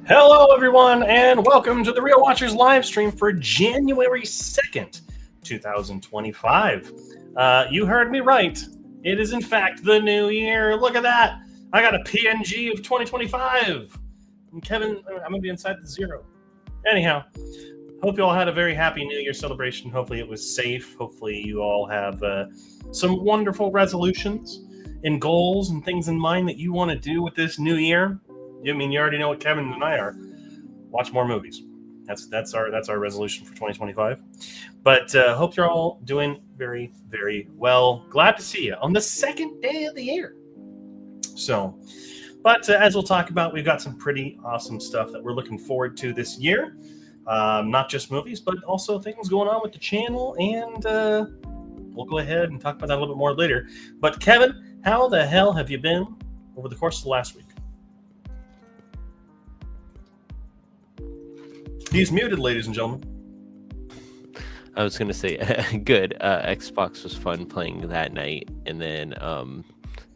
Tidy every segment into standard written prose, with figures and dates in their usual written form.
Hello, everyone, and welcome to the Real Watchers live stream for January 2nd, 2025. You heard me right. It is, in fact, the new year. Look at that. I got a PNG of 2025. And Kevin, I'm going to be inside the zero. Anyhow, hope you all had a very happy New Year celebration. Hopefully it was safe. Hopefully you all have some wonderful resolutions and goals and things in mind that you want to do with this new year. I mean, you already know what Kevin and I are. Watch more movies. That's our resolution for 2025. But hope you're all doing very, very well. Glad to see you on the second day of the year. So, but as we'll talk about, we've got some pretty awesome stuff that we're looking forward to this year. Not just movies, but also things going on with the channel. And we'll go ahead and talk about that a little bit more later. But Kevin, how the hell have you been over the course of the last week? He's muted, ladies and gentlemen. I was going to say, good. Xbox was fun playing that night. And then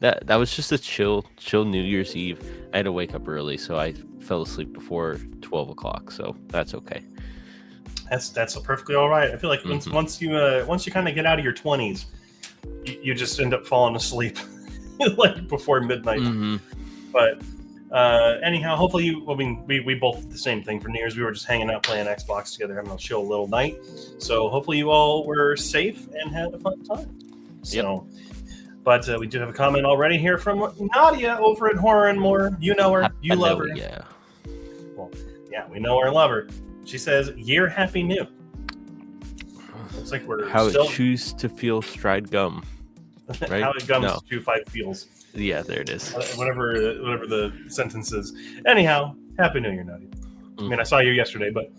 that was just a chill New Year's Eve. I had to wake up early, so I fell asleep before 12 o'clock. So that's okay. That's perfectly all right. I feel like once you kind of get out of your 20s, you just end up falling asleep like before midnight. Mm-hmm. But anyhow, hopefully we both did the same thing for New Year's. We were just hanging out playing Xbox together, having a chill little night. So hopefully you all were safe and had a fun time. So, But we do have a comment already here from Nadia over at Horror and More. You know her, you love her. Yeah. Well, yeah, we know her and love her. She says, "Year happy new." Looks like we're how still... it chews to feel stride gum. Right? How it gums to 5 feels. Yeah, there it is. Whatever the sentence is. Anyhow, happy New Year, Nadia. I mean, I saw you yesterday, but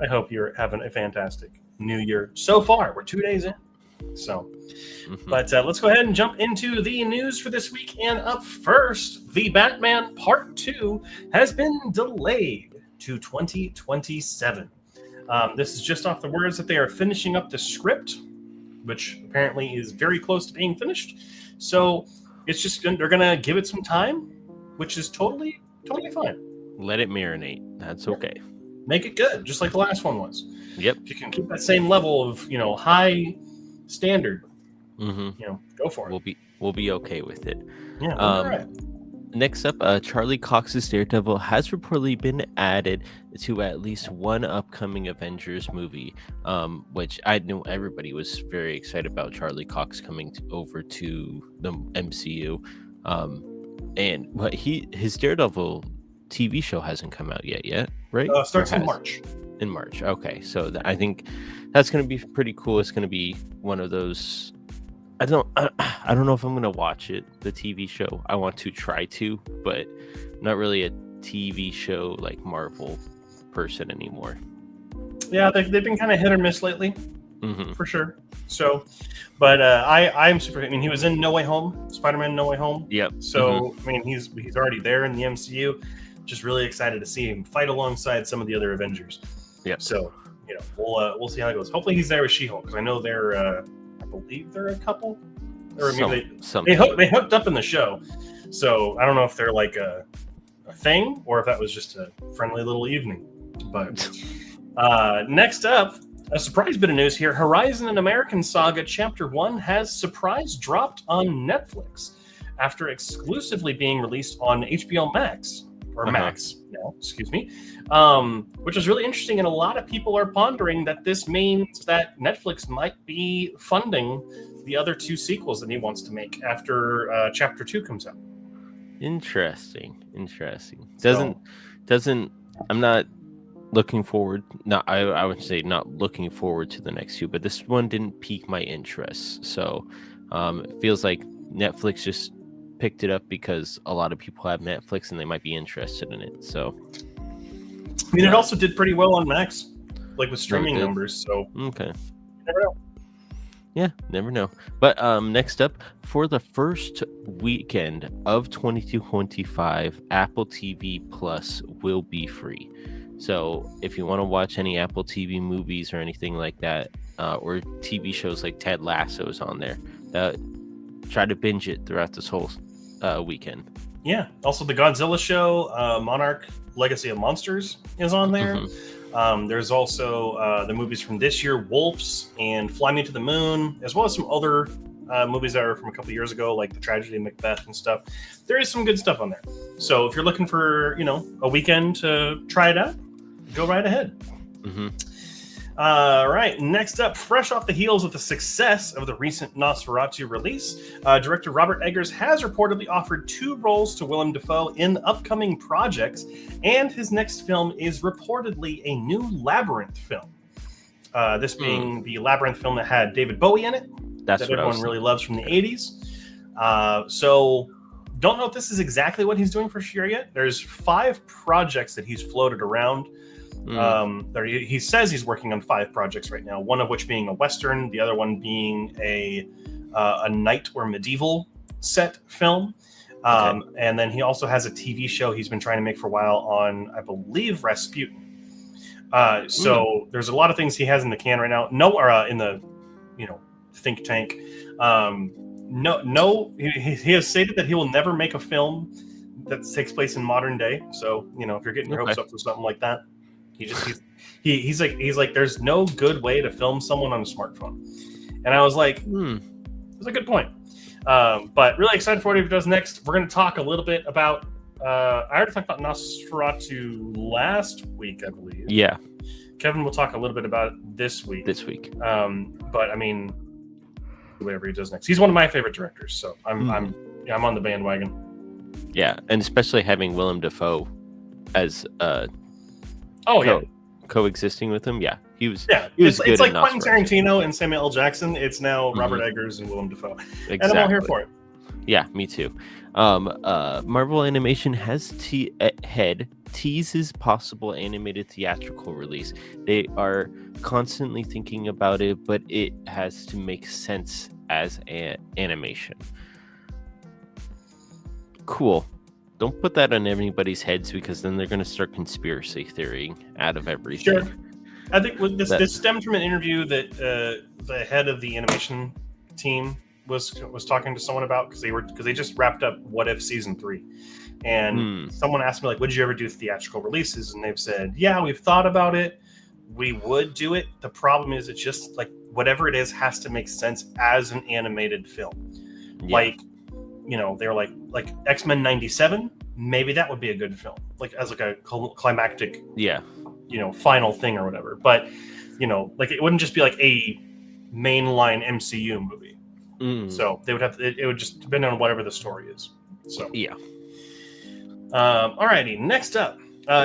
I hope you're having a fantastic New Year so far. We're 2 days in. So, but let's go ahead and jump into the news for this week. And up first, The Batman Part 2 has been delayed to 2027. This is just off the words that they are finishing up the script, which apparently is very close to being finished. So it's just they're gonna give it some time, which is totally fine. Let it marinate. That's okay. Make it good, just like the last one was. Yep. If you can keep that same level of high standard, go for it. We'll be okay with it. Yeah. All right. Next up, Charlie Cox's Daredevil has reportedly been added to at least one upcoming Avengers movie, which I know everybody was very excited about Charlie Cox coming over to the MCU. But his Daredevil TV show hasn't come out yet, right? Starts in March. In March, okay. So I think that's going to be pretty cool. It's going to be one of those. I don't know if I'm gonna watch it, the TV show. I want to try to, but not really a TV show like Marvel person anymore. Yeah, they've been kind of hit or miss lately, for sure. So, but I'm super. I mean, he was in No Way Home, Spider-Man No Way Home. Yep. So I mean, he's already there in the MCU. Just really excited to see him fight alongside some of the other Avengers. Yep. So we'll see how it goes. Hopefully, he's there with She-Hulk because I know they're. I believe they're a couple, or maybe they hooked up in the show. So I don't know if they're like a thing or if that was just a friendly little evening. But next up, a surprise bit of news here: Horizon: An American Saga Chapter 1 has surprise dropped on Netflix after exclusively being released on HBO Max Max now, excuse me. Which is really interesting, and a lot of people are pondering that this means that Netflix might be funding the other 2 sequels that he wants to make after Chapter 2 comes out. Interesting. Doesn't I'm not looking forward. I would say not looking forward to the next 2, but this one didn't pique my interest. So it feels like Netflix just picked it up because a lot of people have Netflix and they might be interested in it. So I mean, it also did pretty well on Max, like with streaming numbers. So okay, you never know. Yeah, never know. But next up, for the first weekend of 2025, Apple TV Plus will be free. So if you want to watch any Apple TV movies or anything like that, or TV shows like Ted Lasso is on there, try to binge it throughout this whole weekend. Yeah. Also, the Godzilla show, Monarch Legacy of Monsters, is on there. There's also the movies from this year, Wolves and Fly Me to the Moon, as well as some other movies that are from a couple years ago, like The Tragedy of Macbeth and stuff. There is some good stuff on there. So if you're looking for, a weekend to try it out, go right ahead. All right, next up, fresh off the heels of the success of the recent Nosferatu release, director Robert Eggers has reportedly offered 2 roles to Willem Dafoe in upcoming projects, and his next film is reportedly a new Labyrinth film. This being the Labyrinth film that had David Bowie in it, that everyone really loves from the 80s. So don't know if this is exactly what he's doing for sure yet. There's 5 projects that he's floated around. He says he's working on 5 projects right now, one of which being a Western, the other one being a knight or medieval set film. And then he also has a TV show he's been trying to make for a while on, I believe, Rasputin. So there's a lot of things he has in the can right now. In the think tank. He has stated that he will never make a film that takes place in modern day. So if you're getting your hopes up for something like that, he's like there's no good way to film someone on a smartphone. And I was like, that's a good point. But really excited for what he does next. We're going to talk a little bit about I already talked about Nosferatu last week, I believe. Yeah. Kevin will talk a little bit about it this week. But I mean, whatever he does next. He's one of my favorite directors, so I'm on the bandwagon. Yeah, and especially having Willem Dafoe as coexisting with him. Yeah, he was good. It's like Quentin Tarantino and Samuel L. Jackson. It's now Robert Eggers and Willem Dafoe. Exactly. And I'm all here for it. Yeah, me too. Marvel Animation has teases possible animated theatrical release. They are constantly thinking about it, but it has to make sense as an animation. Cool. Don't put that on anybody's heads, because then they're going to start conspiracy theorying out of everything. Sure. I think this stemmed from an interview that the head of the animation team was talking to someone about, because they just wrapped up What If season 3, and someone asked me, like, would you ever do theatrical releases? And they've said, yeah, we've thought about it. We would do it. The problem is, it's just like whatever it is has to make sense as an animated film. Yeah. They're like X-Men 97. Maybe that would be a good film, like as like a climactic, final thing or whatever. But like it wouldn't just be like a mainline MCU movie. So they would have to, it would just depend on whatever the story is. So yeah. Alrighty, next up,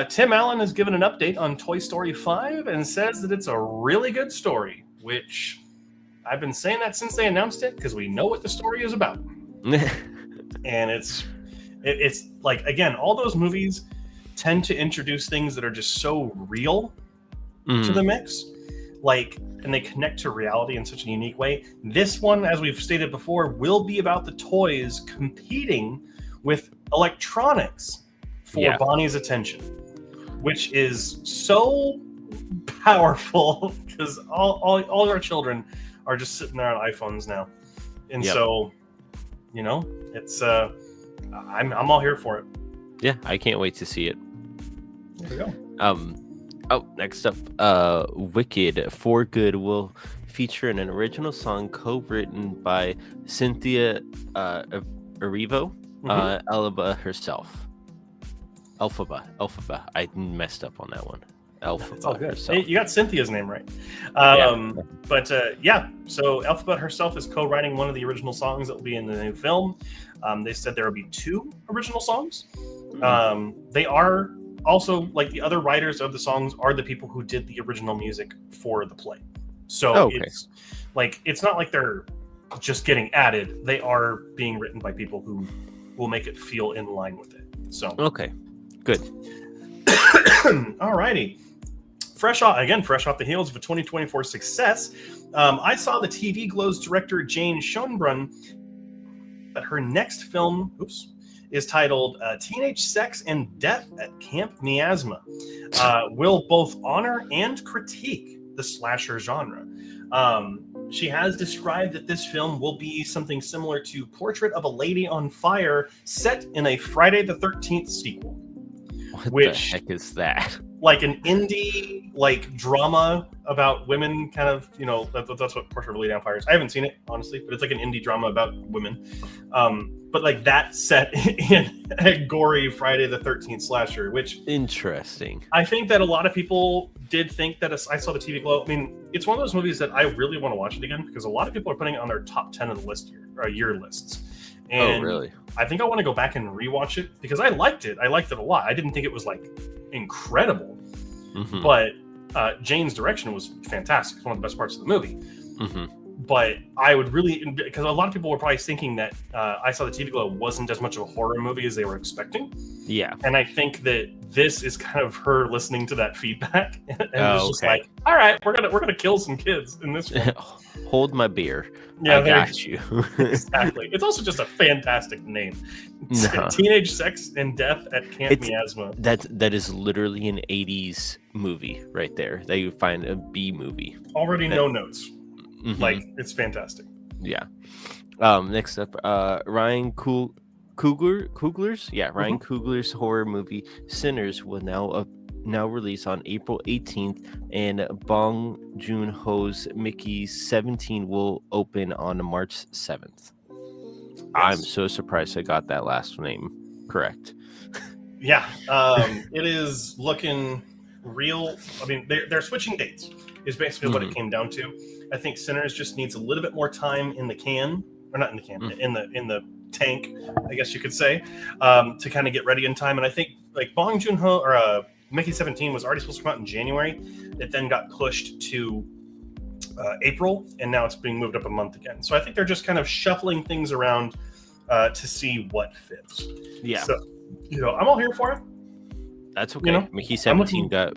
Tim Allen has given an update on Toy Story 5 and says that it's a really good story, which I've been saying that since they announced it, because we know what the story is about. And it's like, again, all those movies tend to introduce things that are just so real to the mix, and they connect to reality in such a unique way. This one, as we've stated before, will be about the toys competing with electronics for Bonnie's attention, which is so powerful, because all our children are just sitting there on iPhones now. And so, it's I'm all here for it. Yeah, I can't wait to see it. There we go. Next up, Wicked for Good will feature an original song co-written by Cynthia Erivo, Elphaba herself. Elphaba. I messed up on that one. Elphaba herself. You got Cynthia's name right. So Elphaba herself is co-writing one of the original songs that will be in the new film. They said there will be 2 original songs. They are also, like, the other writers of the songs are the people who did the original music for the play. So it's not like they're just getting added. They are being written by people who will make it feel in line with it. So okay, good. Alrighty. Fresh off the heels of a 2024 success, I saw the TV Glow's director Jane Schoenbrunn that her next film is titled Teenage Sex and Death at Camp Miasma, will both honor and critique the slasher genre. She has described that this film will be something similar to Portrait of a Lady on Fire, set in a Friday the 13th sequel. What the Which, heck is that? like an indie like drama about women, kind of, that's what Portrait of a Lady on Fire is. I haven't seen it, honestly, but it's like an indie drama about women. But like that set in a gory Friday the 13th slasher, which Interesting. I think that a lot of people did think that I saw the TV Glow. I mean, it's one of those movies that I really want to watch it again because a lot of people are putting it on their top 10 of the year lists. And really? I think I want to go back and rewatch it because I liked it. I liked it a lot. I didn't think it was like incredible, but Jane's direction was fantastic. It's one of the best parts of the movie. But I would really, because a lot of people were probably thinking that I Saw the TV Glow wasn't as much of a horror movie as they were expecting. Yeah. And I think that this is kind of her listening to that feedback and it's just like, all right, we're gonna kill some kids in this one. Hold my beer. Yeah, I got you. Exactly. It's also just a fantastic name. Teenage sex and death at Camp Miasma. That is literally an 80s movie right there. That you find a B movie. Already no notes. Like, it's fantastic. Yeah. Next up, Ryan Coogler's Ryan Coogler's horror movie Sinners will now release on April 18th, and Bong Joon-ho's Mickey 17 will open on March 7th. Yes. I'm so surprised I got that last name correct. Yeah, it is looking real. I mean, they're switching dates is basically what it came down to. I think Sinners just needs a little bit more time in the can, or not in the can, in the tank, I guess you could say, to kind of get ready in time. And I think like Bong Joon-ho or Mickey 17 was already supposed to come out in January. It then got pushed to April, and now it's being moved up a month again. So I think they're just kind of shuffling things around to see what fits. Yeah. So, I'm all here for it. That's okay. Mickey 17 got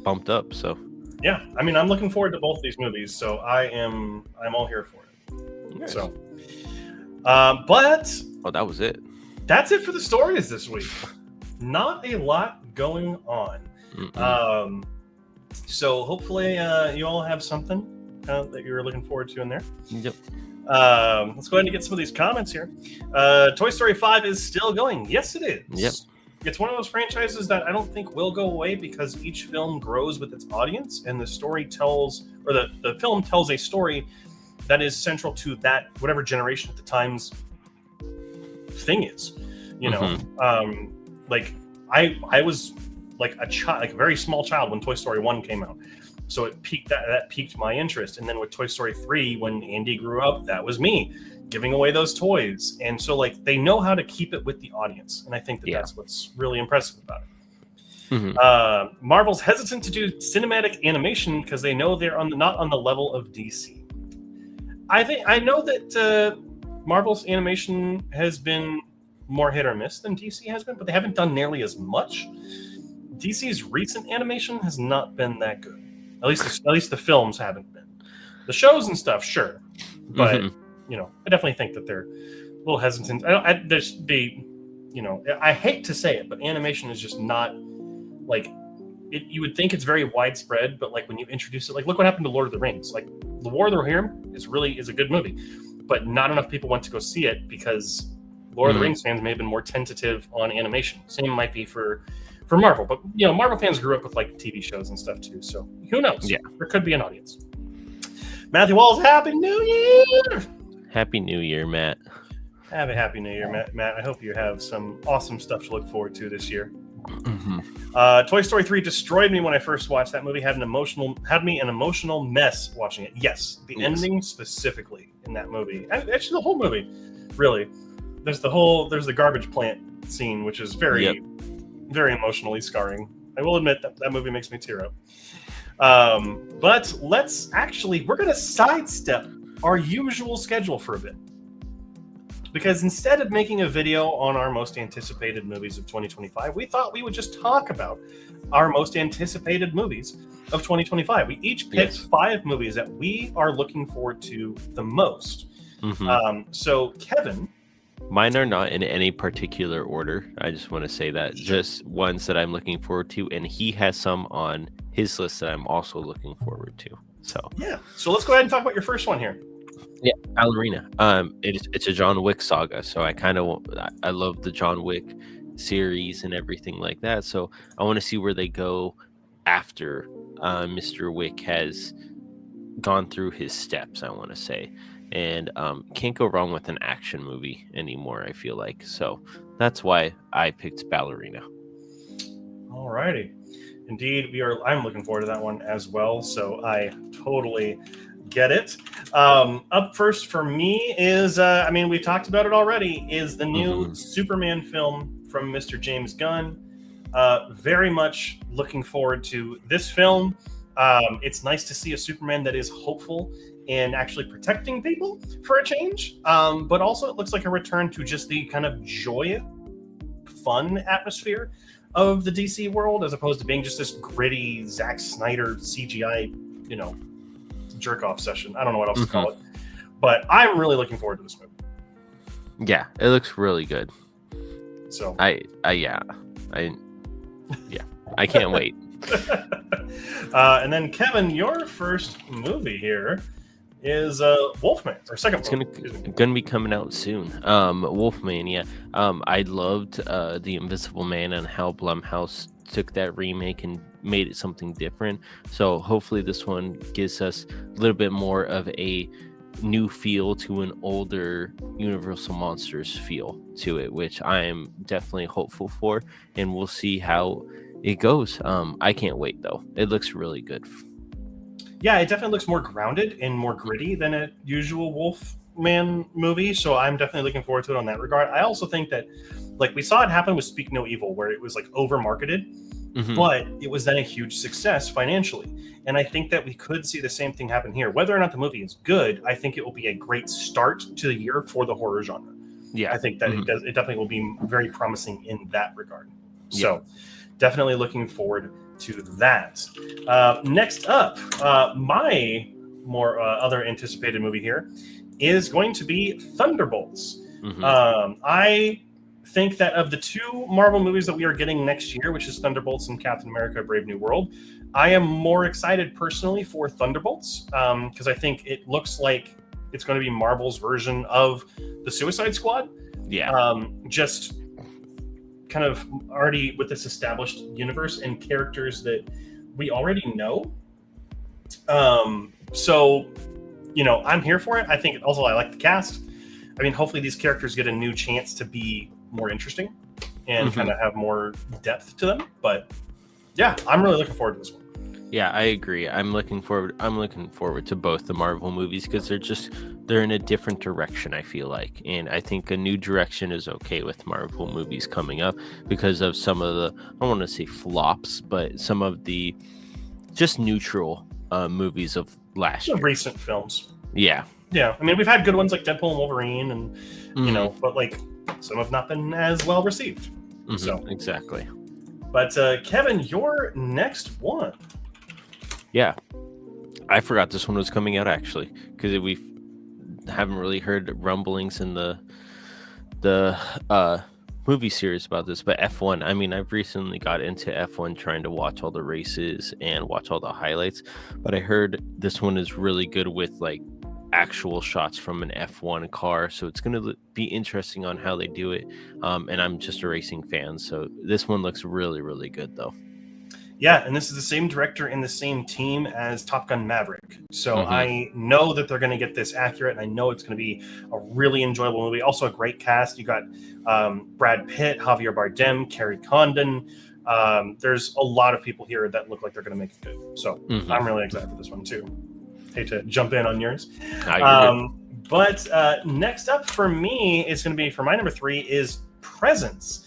bumped up, so. Yeah, I mean, I'm looking forward to both these movies, so I'm all here for it. Nice. So, but that was it. That's it for the stories this week. Not a lot going on. So hopefully you all have something that you're looking forward to in there. Yep. Let's go ahead and get some of these comments here. Toy Story 5 is still going. Yes, it is. Yep. It's one of those franchises that I don't think will go away because each film grows with its audience, and the story tells, or the film tells a story that is central to that whatever generation at the time's thing is. Like I was like a child, like a very small child when Toy Story 1 came out. So it piqued that piqued my interest. And then with Toy Story 3, when Andy grew up, that was me giving away those toys. And so like they know how to keep it with the audience. And I think that's what's really impressive about it. Marvel's hesitant to do cinematic animation because they know they're not on the level of DC. I know that Marvel's animation has been more hit or miss than DC has been, but they haven't done nearly as much. DC's recent animation has not been that good. At least the films haven't been. The shows and stuff, sure, but I definitely think that they're a little hesitant. I hate to say it, but animation is just not like it. You would think it's very widespread, but like when you introduce it, like look what happened to Lord of the Rings. Like The War of the Ring is a good movie, but not enough people went to go see it because Lord of the Rings fans may have been more tentative on animation. Same might be for Marvel, but Marvel fans grew up with like TV shows and stuff too. So who knows? Yeah, there could be an audience. Matthew Walls, Happy New Year! Happy New Year, Matt. Have a Happy New Year, Matt. I hope you have some awesome stuff to look forward to this year. Toy Story 3 destroyed me when I first watched that movie. Had me an emotional mess watching it. Yes, the ending specifically in that movie. Actually, the whole movie, really. There's the garbage plant scene, which is very, very emotionally scarring. I will admit that movie makes me tear up. But we're going to sidestep our usual schedule for a bit. Because instead of making a video on our most anticipated movies of 2025, we thought we would just talk about our most anticipated movies of 2025. We each picked 5 movies that we are looking forward to the most. So, Kevin... Mine are not in any particular order. I just want to say that. Just ones that I'm looking forward to, and he has some on his list that I'm also looking forward to. So yeah. So let's go ahead and talk about your first one here. yeah, Ballerina. It's a John Wick saga, so I love the John Wick series and everything like that. So I want to see where they go after Mr. Wick has gone through his steps, I want to say. And can't go wrong with an action movie anymore, I feel like. So that's why I picked Ballerina. Alrighty. Indeed, I'm looking forward to that one as well. So I totally get it. Up first for me is, we talked about it already, is the new Superman film from Mr. James Gunn. Very much looking forward to this film. It's nice to see a Superman that is hopeful and actually protecting people for a change. But also it looks like a return to just the kind of joyous, fun atmosphere of the DC world, as opposed to being just this gritty Zack Snyder CGI, jerk off session. I don't know what else to call it, but I'm really looking forward to this movie. Yeah, it looks really good. So I can't wait. And then Kevin, your first movie here is Wolfman, or second. It's gonna be coming out soon. Wolfman, yeah. I loved The Invisible Man and how Blumhouse took that remake and made it something different. So hopefully this one gives us a little bit more of a new feel to an older Universal Monsters feel to it, which I am definitely hopeful for, and we'll see how it goes. I can't wait though. It looks really good. Yeah, it definitely looks more grounded and more gritty than a usual Wolfman movie, so I'm definitely looking forward to it on that regard. I also think that, like, we saw it happen with Speak No Evil, where it was like over marketed, but it was then a huge success financially. And I think that we could see the same thing happen here. Whether or not the movie is good, I think it will be a great start to the year for the horror genre. Yeah, I think that it definitely will be very promising in that regard. Yeah. So definitely looking forward to that. Next up, my more other anticipated movie here is going to be Thunderbolts. I think that of the two Marvel movies that we are getting next year, which is Thunderbolts and Captain America: Brave New World, I am more excited personally for Thunderbolts because I think it looks like it's going to be Marvel's version of the Suicide Squad. Yeah. Just kind of already with this established universe and characters that we already know. So, I'm here for it. I think also I like the cast. I mean, hopefully these characters get a new chance to be more interesting and kind of have more depth to them. But yeah, I'm really looking forward to this one. Yeah, I agree. I'm looking forward to both the Marvel movies because they're in a different direction, I feel like. And I think a new direction is okay with Marvel movies coming up because of some of the, I don't want to say flops, but some of the just neutral movies of last year. Recent films. Yeah. Yeah. I mean, we've had good ones like Deadpool and Wolverine and, but like some have not been as well received. So exactly. But Kevin, your next one. Yeah, I forgot this one was coming out actually because we haven't really heard rumblings in the movie series about this. But F1, I mean, I've recently got into F1 trying to watch all the races and watch all the highlights. But I heard this one is really good with like actual shots from an F1 car, so it's going to be interesting on how they do it. And I'm just a racing fan, so this one looks really, really good though. Yeah, and this is the same director and the same team as Top Gun Maverick. So I know that they're going to get this accurate, and I know it's going to be a really enjoyable movie. Also a great cast. You got Brad Pitt, Javier Bardem, Carrie Condon. There's a lot of people here that look like they're going to make it good. So I'm really excited for this one too. Hate to jump in on yours. But next up for me is going to be, for my number 3, is Presence.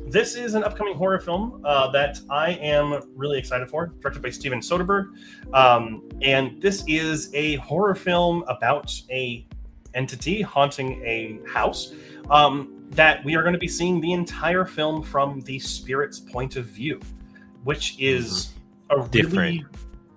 This is an upcoming horror film that I am really excited for, directed by Steven Soderbergh. And this is a horror film about a entity haunting a house that we are going to be seeing the entire film from the spirit's point of view, which is a really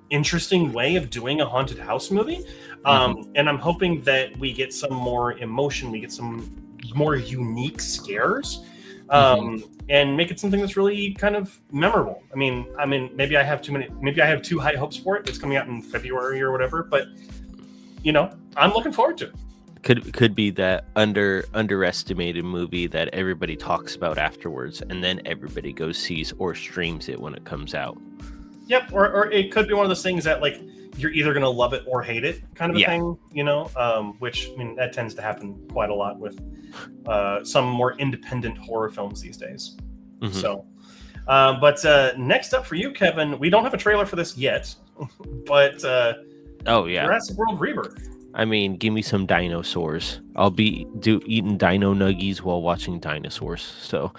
interesting way of doing a haunted house movie. And I'm hoping that we get some more emotion, we get some more unique scares and make it something that's really kind of memorable. I mean, maybe I have too high hopes for it. It's coming out in February or whatever, but I'm looking forward to it. Could be that underestimated movie that everybody talks about afterwards, and then everybody goes sees or streams it when it comes out. Yep, or it could be one of those things that like you're either going to love it or hate it, kind of a thing, which that tends to happen quite a lot with some more independent horror films these days. So, but next up for you, Kevin, we don't have a trailer for this yet, but Jurassic World Rebirth. I mean, give me some dinosaurs. I'll be eating dino nuggies while watching dinosaurs. So,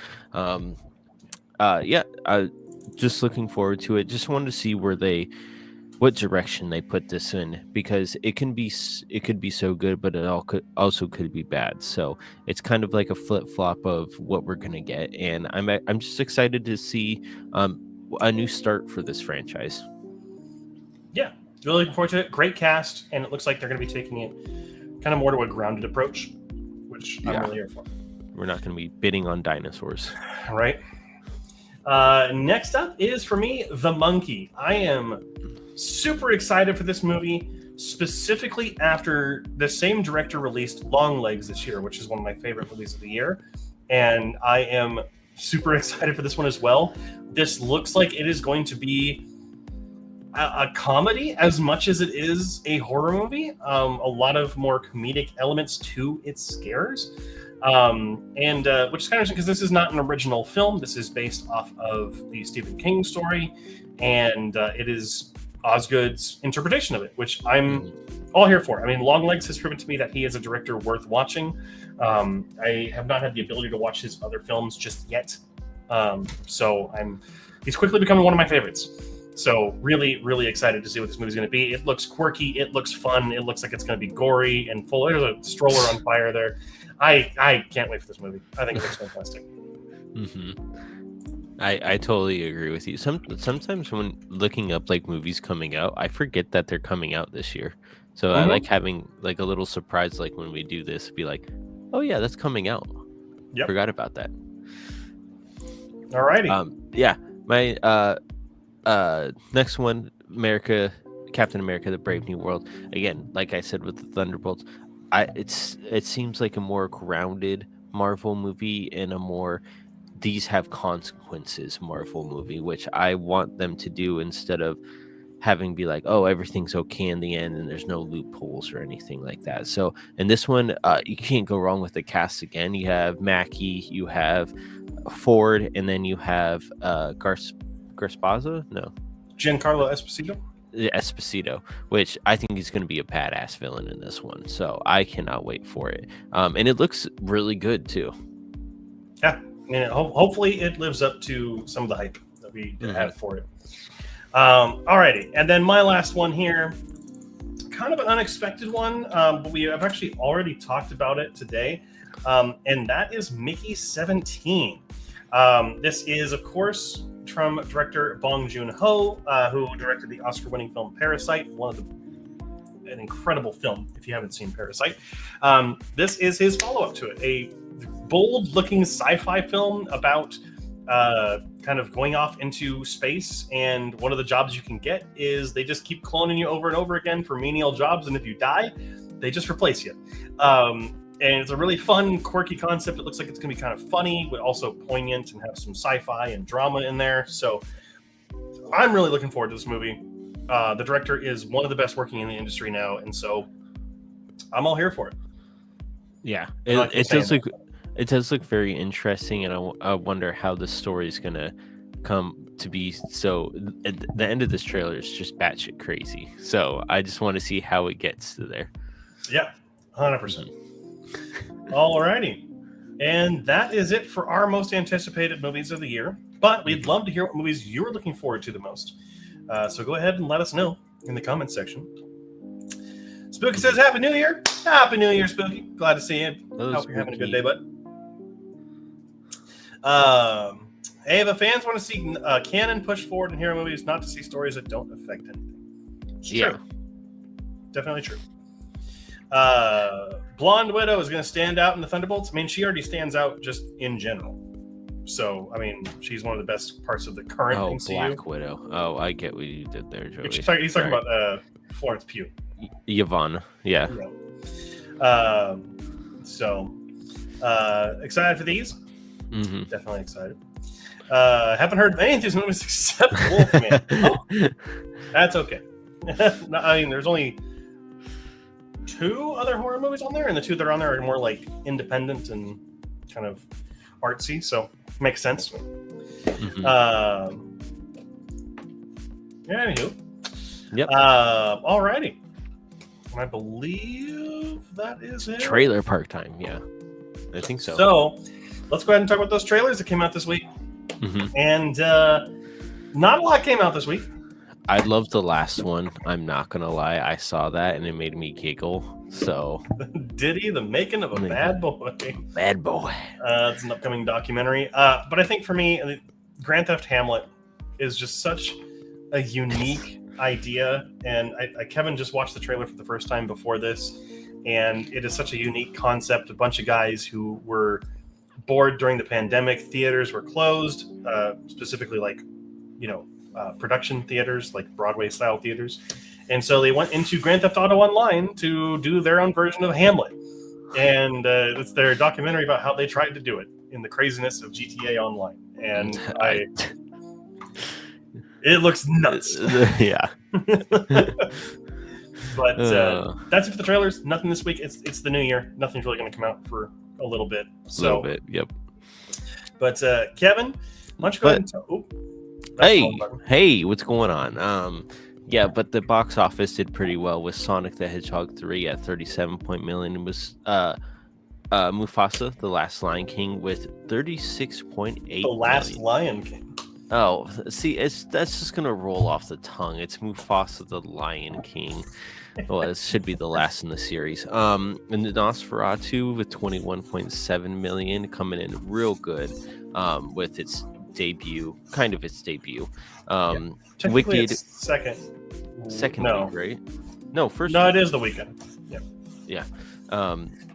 just looking forward to it. Just wanted to see what direction they put this in, because it could be so good, but it also could be bad. So it's kind of like a flip flop of what we're gonna get, and I'm just excited to see a new start for this franchise. Yeah. Really looking forward to it. Great cast, and it looks like they're going to be taking it kind of more to a grounded approach, which I'm really here for. We're not going to be bidding on dinosaurs. Right. Next up is, for me, The Monkey. I am super excited for this movie, specifically after the same director released Longlegs this year, which is one of my favorite movies of the year. And I am super excited for this one as well. This looks like it is going to be a comedy as much as it is a horror movie. A lot of more comedic elements to its scares, and which is kind of interesting because this is not an original film. This is based off of the Stephen King story, and it is Osgood's interpretation of it, which I'm all here for. I mean, Longlegs has proven to me that he is a director worth watching. I have not had the ability to watch his other films just yet, so he's quickly becoming one of my favorites. So really, really excited to see what this movie's going to be. It looks quirky. It looks fun. It looks like it's going to be gory and full. There's a stroller on fire there. I can't wait for this movie. I think it looks fantastic. I totally agree with you. Sometimes when looking up like movies coming out, I forget that they're coming out this year. So I like having like a little surprise, like when we do this, be like, oh yeah, that's coming out. Yep. Forgot about that. Alrighty. My next one, Captain America: The Brave New World. Again, like I said with the Thunderbolts, it seems like a more grounded Marvel movie and a more these have consequences Marvel movie, which I want them to do instead of having be like, oh, everything's okay in the end and there's no loopholes or anything like that. So in this one, you can't go wrong with the cast again. You have Mackie, you have Ford, and then you have Giancarlo Esposito, which I think he's going to be a badass villain in this one. So I cannot wait for it. And it looks really good too. Yeah, and hopefully it lives up to some of the hype that we have for it. Alrighty, and then my last one here, kind of an unexpected one, but we have actually already talked about it today, and that is Mickey 17. This is, of course, from director Bong Joon-ho, who directed the Oscar-winning film Parasite, an incredible film if you haven't seen Parasite. This is his follow-up to it, a bold-looking sci-fi film about kind of going off into space, and one of the jobs you can get is they just keep cloning you over and over again for menial jobs, and if you die, they just replace you. And it's a really fun, quirky concept. It looks like it's going to be kind of funny, but also poignant and have some sci-fi and drama in there. So I'm really looking forward to this movie. The director is one of the best working in the industry now, and so I'm all here for it. Yeah, it does look very interesting, and I wonder how the story is going to come to be. So at the end of this trailer is just batshit crazy. So I just want to see how it gets to there. Yeah, 100%. Alrighty, and that is it for our most anticipated movies of the year. But we'd love to hear what movies you're looking forward to the most. So go ahead and let us know in the comments section. Spooky says, "Happy New Year!" Happy New Year, Spooky. Glad to see you. Hope you're having a good day, bud. Hey, the fans want to see canon push forward in hero movies, not to see stories that don't affect anything. It's true. Definitely true. Blonde Widow is going to stand out in the Thunderbolts. I mean, she already stands out just in general. So, I mean, she's one of the best parts of the current Oh, MCU. Black Widow. Oh, I get what you did there, Joey. He's talking about Florence Pugh. Yvonne. Yeah. So, excited for these? Mm-hmm. Definitely excited. Haven't heard of any of these movies except Wolfman. Oh, that's okay. No, I mean, there's only 2 other horror movies on there, and the 2 that are on there are more like independent and kind of artsy, so makes sense. Mm-hmm. Yeah, anywho. Yep. Alrighty. I believe that is it. Trailer park time. Yeah, I think so. So let's go ahead and talk about those trailers that came out this week. Mm-hmm. And not a lot came out this week. I loved the last one. I'm not gonna lie. I saw that and it made me giggle. So Diddy, the making of a bad boy. Bad boy. It's an upcoming documentary. But I think for me, Grand Theft Hamlet is just such a unique idea. And Kevin just watched the trailer for the first time before this, and it is such a unique concept. A bunch of guys who were bored during the pandemic. Theaters were closed, specifically like, production theaters, like Broadway style theaters. And so they went into Grand Theft Auto Online to do their own version of Hamlet. And it's their documentary about how they tried to do it in the craziness of GTA Online. And it looks nuts. Yeah. But that's it for the trailers. Nothing this week. It's the new year. Nothing's really going to come out for a little bit. So, yep. But Kevin, why don't you go ahead and tell? Hey, what's going on? Yeah, but the box office did pretty well with Sonic the Hedgehog 3 at 37 million. It was Mufasa, The Last Lion King, with 36.8 The Last Lion King. Oh, see, that's just gonna roll off the tongue. It's Mufasa, the Lion King. Well, it should be the last in the series. And the Nosferatu with 21.7 million, coming in real good, with its debut. Wicked, it's second week, right? No, first. No, week. It is the weekend. Yeah.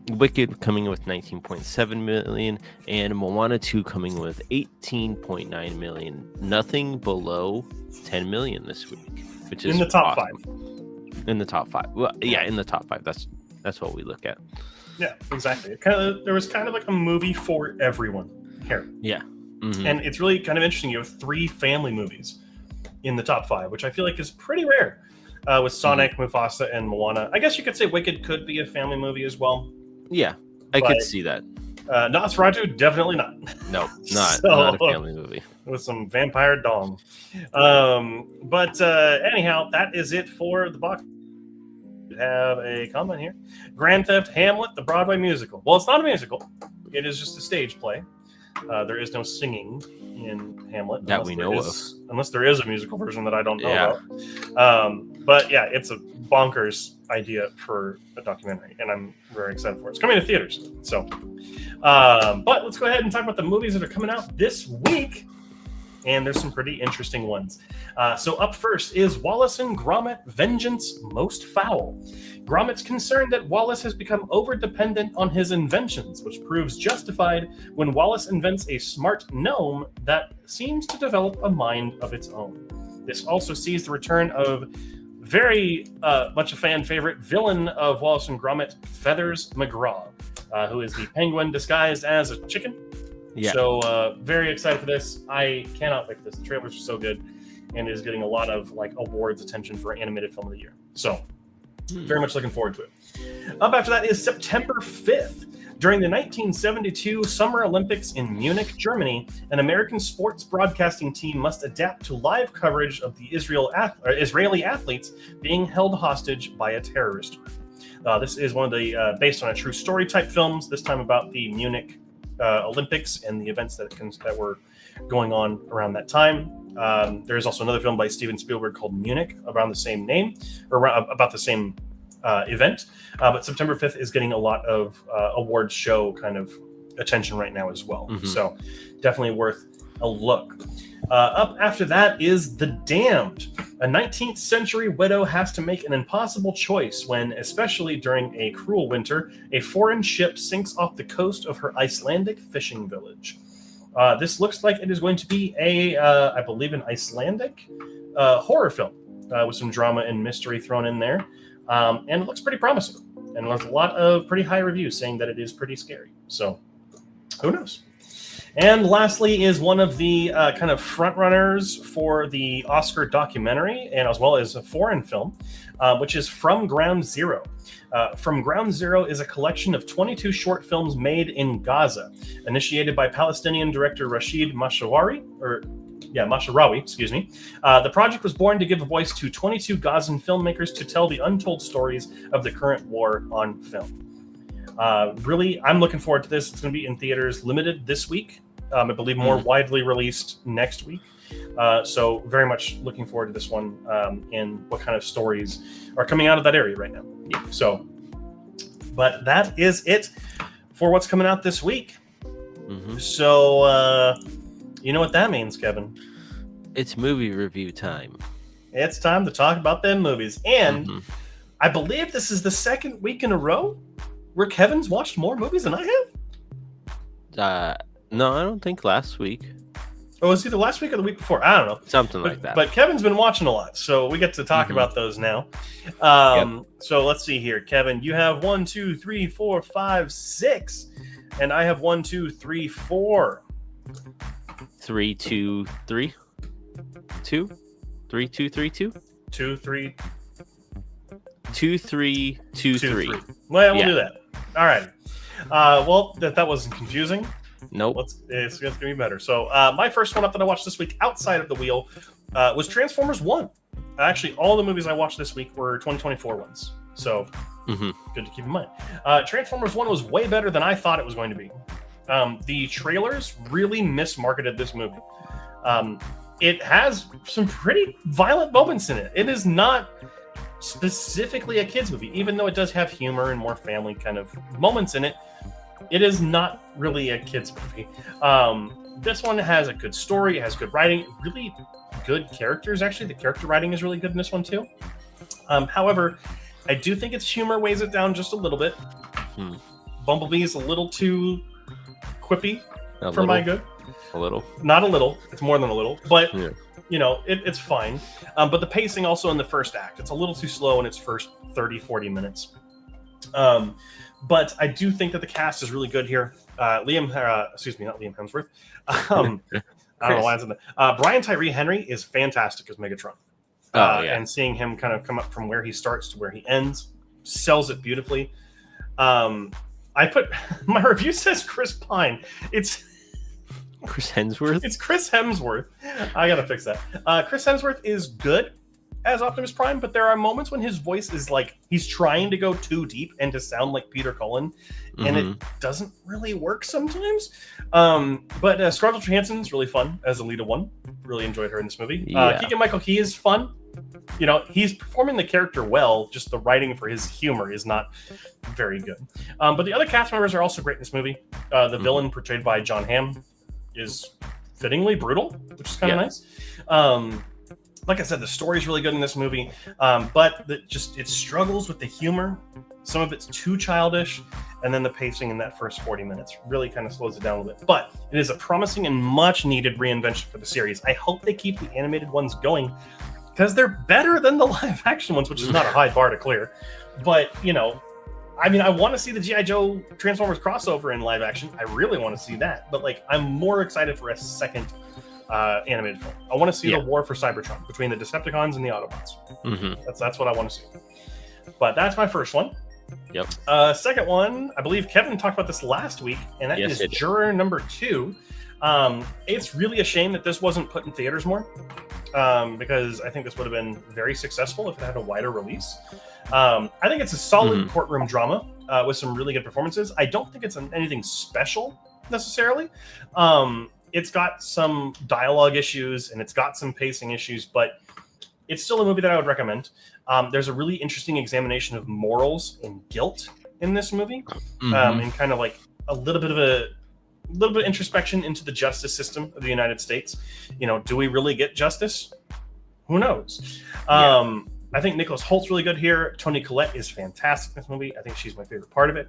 Wicked coming in with 19.7 million, and Moana 2 coming with 18.9 million. Nothing below 10 million this week, which is in the top awesome. 5. In the top 5. Well, yeah, in the top 5. That's what we look at. Yeah, exactly. There was kind of like a movie for everyone here. Yeah. Mm-hmm. And it's really kind of interesting. You have 3 family movies in the top 5, which I feel like is pretty rare. With Sonic, Mufasa, and Moana. I guess you could say Wicked could be a family movie as well. Yeah, I could see that. Nosferatu, definitely not. No, not a family movie. With some vampire dong. But anyhow, that is it for the box. Have a comment here. Grand Theft Hamlet, the Broadway musical. Well, it's not a musical. It is just a stage play. There is no singing in Hamlet that we know of, unless there is a musical version that I don't know about. But yeah, it's a bonkers idea for a documentary, and I'm very excited for it. It's coming to theaters. So, but let's go ahead and talk about the movies that are coming out this week. And there's some pretty interesting ones. So up first is Wallace and Gromit: Vengeance Most Foul. Gromit's concerned that Wallace has become over-dependent on his inventions, which proves justified when Wallace invents a smart gnome that seems to develop a mind of its own. This also sees the return of very much a fan favorite villain of Wallace and Gromit, Feathers McGraw, who is the penguin disguised as a chicken. Yeah. So very excited for this. I cannot wait for this. The trailers are so good, and is getting a lot of awards attention for animated film of the year. So very much looking forward to it. Up after that is September 5th. During the 1972 Summer Olympics in Munich, Germany, an American sports broadcasting team must adapt to live coverage of the Israeli athletes being held hostage by a terrorist group. This is one of the based on a true story type films, this time about the Munich Olympics and the events that were going on around that time. There is also another film by Steven Spielberg called Munich around the same name, or about the same event. But September 5th is getting a lot of award show kind of attention right now as well. Mm-hmm. So definitely worth a look. Up after that is The Damned. A 19th century widow has to make an impossible choice when, especially during a cruel winter, a foreign ship sinks off the coast of her Icelandic fishing village. This looks like it is going to be I believe, an Icelandic horror film with some drama and mystery thrown in there. And it looks pretty promising. And there's a lot of pretty high reviews saying that it is pretty scary. So, who knows? And lastly is one of the kind of front runners for the Oscar documentary, and as well as a foreign film, which is From Ground Zero. From Ground Zero is a collection of 22 short films made in Gaza, initiated by Palestinian director Rashid Mashrawi. The project was born to give a voice to 22 Gazan filmmakers to tell the untold stories of the current war on film. Really, I'm looking forward to this. It's going to be in theaters limited this week. I believe more widely released next week. So very much looking forward to this one and what kind of stories are coming out of that area right now. So, but that is it for what's coming out this week. So, you know what that means, Kevin? It's movie review time. It's time to talk about them movies. And I believe this is the second week in a row where Kevin's watched more movies than I have. No, I don't think last week. Oh, was it the last week or the week before? I don't know. Something like that. But Kevin's been watching a lot, so we get to talk about those now. So let's see here. Kevin, you have 1, 2, 3, 4, 5, 6. And I have 1, 2, 3, 4. 3, 2, 3. 2? 3, 2, 3, 2? 2, 3. 2, 3, 2, 3. Well, we'll do that. All right. Well, that wasn't confusing. Nope. It's going to be better. So my first one up that I watched this week outside of the wheel was Transformers 1. Actually, all the movies I watched this week were 2024 ones. So good to keep in mind. Transformers 1 was way better than I thought it was going to be. The trailers really mismarketed this movie. It has some pretty violent moments in it. It is not specifically a kids movie, even though it does have humor and more family kind of moments in it. It is not really a kids movie. This one has a good story, it has good writing, really good characters. Actually, the character writing is really good in this one too. However, I do think its humor weighs it down just a little bit. Bumblebee is a little too quippy for my good. A little. Not a little. It's more than a little. But, you know, it's fine. But the pacing also in the first act, it's a little too slow in its first 30, 40 minutes. But I do think that the cast is really good here. Not Liam Hemsworth. I don't know why I said that. Brian Tyree Henry is fantastic as Megatron. And seeing him kind of come up from where he starts to where he ends sells it beautifully. I put my review says Chris Pine. It's Chris Hemsworth. It's Chris Hemsworth. I gotta fix that. Chris Hemsworth is good as Optimus Prime, but there are moments when his voice is like he's trying to go too deep and to sound like Peter Cullen, and it doesn't really work sometimes. But Scarlett Johansson's really fun as Alita 1. Really enjoyed her in this movie. Keegan-Michael Key is fun. You know, he's performing the character well, just the writing for his humor is not very good. But the other cast members are also great in this movie. The villain portrayed by John Hamm is fittingly brutal, which is kind of nice. Like I said, the story's really good in this movie, but it struggles with the humor. Some of it's too childish, and then the pacing in that first 40 minutes really kind of slows it down a little bit. But it is a promising and much-needed reinvention for the series. I hope they keep the animated ones going, because they're better than the live-action ones, which is not a high bar to clear. But, you know, I mean, I want to see the G.I. Joe Transformers crossover in live action. I really want to see that. But, like, I'm more excited for a second animated film. I want to see the war for Cybertron between the Decepticons and the Autobots. That's what I want to see. But that's my first one. Second one, I believe Kevin talked about this last week, and that is Juror number 2. It's really a shame that this wasn't put in theaters more, because I think this would have been very successful if it had a wider release. I think it's a solid courtroom drama with some really good performances. I don't think it's anything special necessarily. It's got some dialogue issues and it's got some pacing issues, but it's still a movie that I would recommend. There's a really interesting examination of morals and guilt in this movie, and kind of like a little bit of introspection into the justice system of the United States. You know, do we really get justice? Who knows? I think Nicholas Holt's really good here. Toni Collette is fantastic in this movie. I think she's my favorite part of it.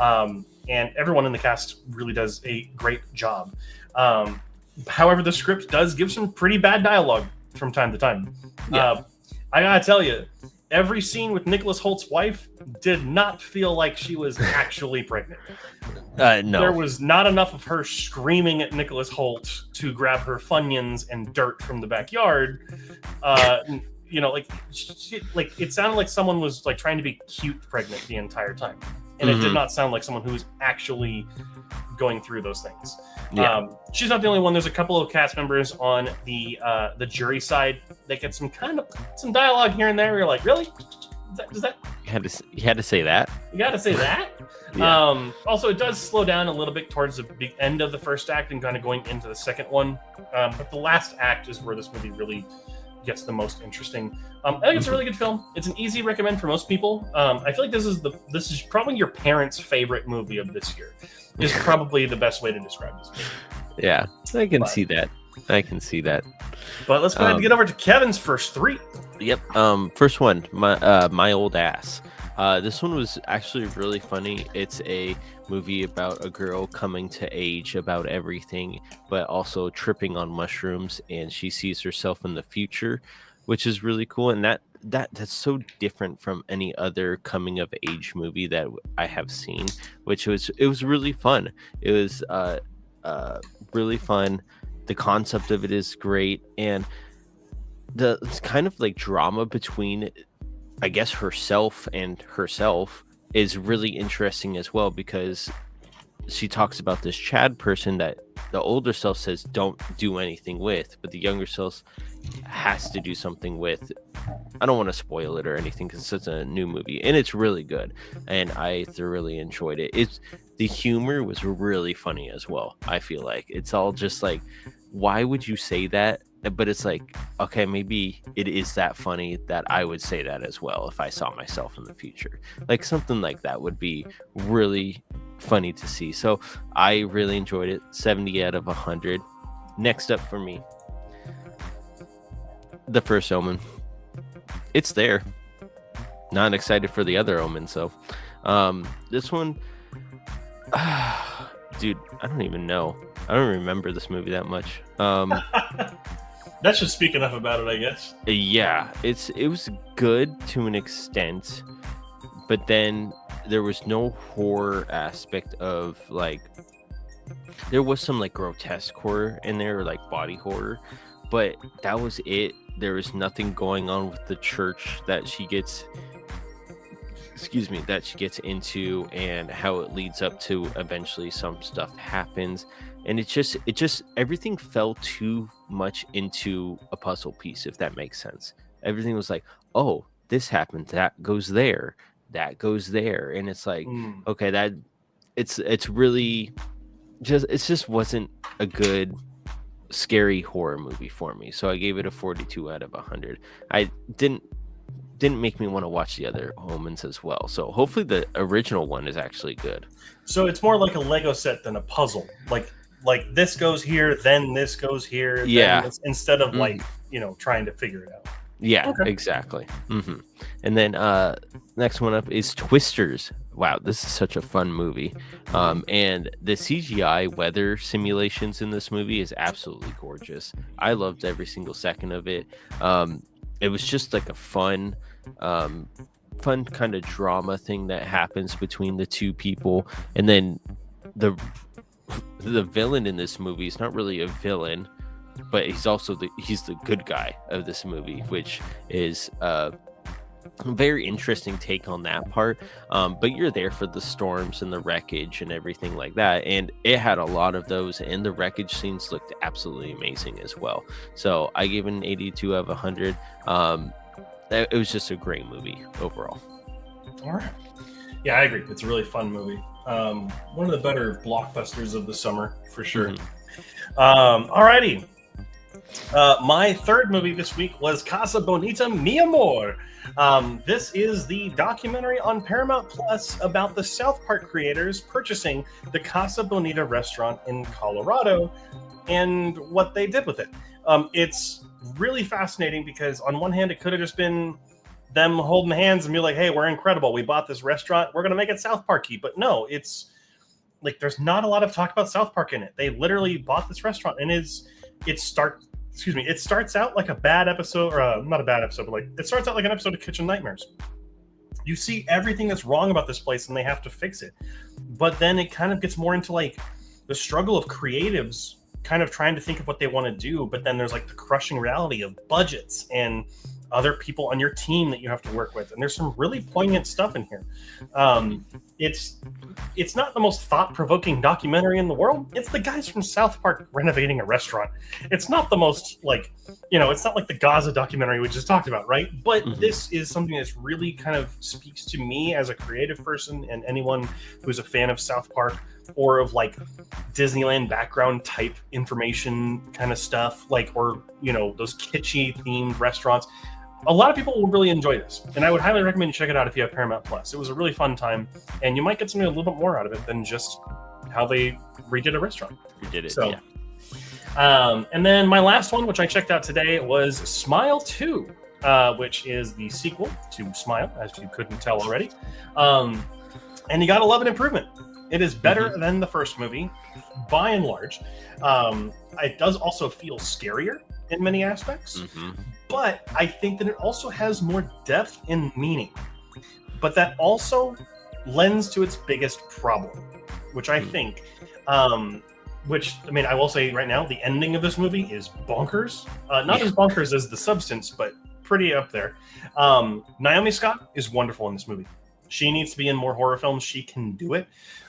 And everyone in the cast really does a great job. However, the script does give some pretty bad dialogue from time to time. Yeah. I gotta tell you, every scene with Nicholas Holt's wife did not feel like she was actually pregnant. No. There was not enough of her screaming at Nicholas Holt to grab her Funyuns and dirt from the backyard. Like it sounded like someone was like trying to be cute pregnant the entire time, and it did not sound like someone who was actually going through those things. Yeah. She's not the only one. There's a couple of cast members on the jury side that get some dialogue here and there. Where you're like, really? Does that? You had to say that. You got to say that. Yeah. Also, it does slow down a little bit towards the big end of the first act and kind of going into the second one. But the last act is where this movie really gets the most interesting. I think it's a really good film. It's an easy recommend for most people. I feel like this is probably your parents' favorite movie of this year. Is probably the best way to describe this movie. Yeah, I can see that. But let's go ahead and get over to Kevin's first three. Yep. First one, my old ass. This one was actually really funny. It's a movie about a girl coming to age about everything, but also tripping on mushrooms, and she sees herself in the future, which is really cool. And that's so different from any other coming of age movie that I have seen, it was really fun. It was really fun. The concept of it is great, and it's kind of like drama between, I guess, herself is really interesting as well, because she talks about this Chad person that the older self says don't do anything with, but the younger self has to do something with. I don't want to spoil it or anything because it's a new movie, and it's really good, and I thoroughly enjoyed it. The humor was really funny as well. I feel like it's all just like, why would you say that? But it's like, okay, maybe it is that funny that I would say that as well if I saw myself in the future. Like something like that would be really funny to see. So I really enjoyed it. 70 out of 100. Next up for me, The First Omen. It's there. Not excited for the other Omen. So this one, dude, I don't even know. I don't remember this movie that much. That should speak enough about it, I guess. Yeah, it was good to an extent, but then there was no horror aspect of, like, there was some like grotesque horror in there, like body horror, but that was it. There was nothing going on with the church that she gets into, and how it leads up to eventually some stuff happens. And it just everything fell too much into a puzzle piece, if that makes sense. Everything was like, oh, this happened, that goes there, and it's like, okay, that it's really just wasn't a good scary horror movie for me. So I gave it a 42 out of 100. I didn't make me want to watch the other Omens as well. So hopefully the original one is actually good. So it's more like a Lego set than a puzzle. Like this goes here, then this goes here. Yeah. Instead of like, trying to figure it out. Yeah, okay. Exactly. And then next one up is Twisters. Wow, this is such a fun movie. And the CGI weather simulations in this movie is absolutely gorgeous. I loved every single second of it. It was just like a fun kind of drama thing that happens between the two people. And then the villain in this movie is not really a villain, but he's also he's the good guy of this movie, which is a very interesting take on that part. But you're there for the storms and the wreckage and everything like that, and it had a lot of those, and the wreckage scenes looked absolutely amazing as well. So I gave it an 82 out of 100. It was just a great movie overall. All right. Yeah, I agree. It's a really fun movie. One of the better blockbusters of the summer, for sure. Alrighty. My third movie this week was Casa Bonita, Mi Amor. This is the documentary on Paramount Plus about the South Park creators purchasing the Casa Bonita restaurant in Colorado and what they did with it. It's really fascinating because on one hand, it could have just been them holding hands and be like, hey, we're incredible. We bought this restaurant. We're going to make it South Parky. But no, it's like there's not a lot of talk about South Park in it. They literally bought this restaurant, and it starts out like a bad episode, or not a bad episode, but like it starts out like an episode of Kitchen Nightmares. You see everything that's wrong about this place, and they have to fix it. But then it kind of gets more into like the struggle of creatives kind of trying to think of what they want to do, but then there's like the crushing reality of budgets and other people on your team that you have to work with, and there's some really poignant stuff in here. It's not the most thought-provoking documentary in the world. It's the guys from South Park renovating a restaurant. It's not the most like, it's not like the Gaza documentary we just talked about, right? But this is something that's really kind of speaks to me as a creative person, and anyone who's a fan of South Park or of like Disneyland background type information kind of stuff, like, or those kitschy themed restaurants. A lot of people will really enjoy this, and I would highly recommend you check it out if you have Paramount Plus. It was a really fun time, and you might get something a little bit more out of it than just how they redid a restaurant. Redid it, so, yeah. And then my last one, which I checked out today, was Smile 2, which is the sequel to Smile, as you couldn't tell already. And you gotta love an improvement. It is better than the first movie, by and large. It does also feel scarier in many aspects. But I think that it also has more depth and meaning. But that also lends to its biggest problem, which I think, I will say right now, the ending of this movie is bonkers. Not as bonkers as the substance, but pretty up there. Naomi Scott is wonderful in this movie. She needs to be in more horror films. She can do it.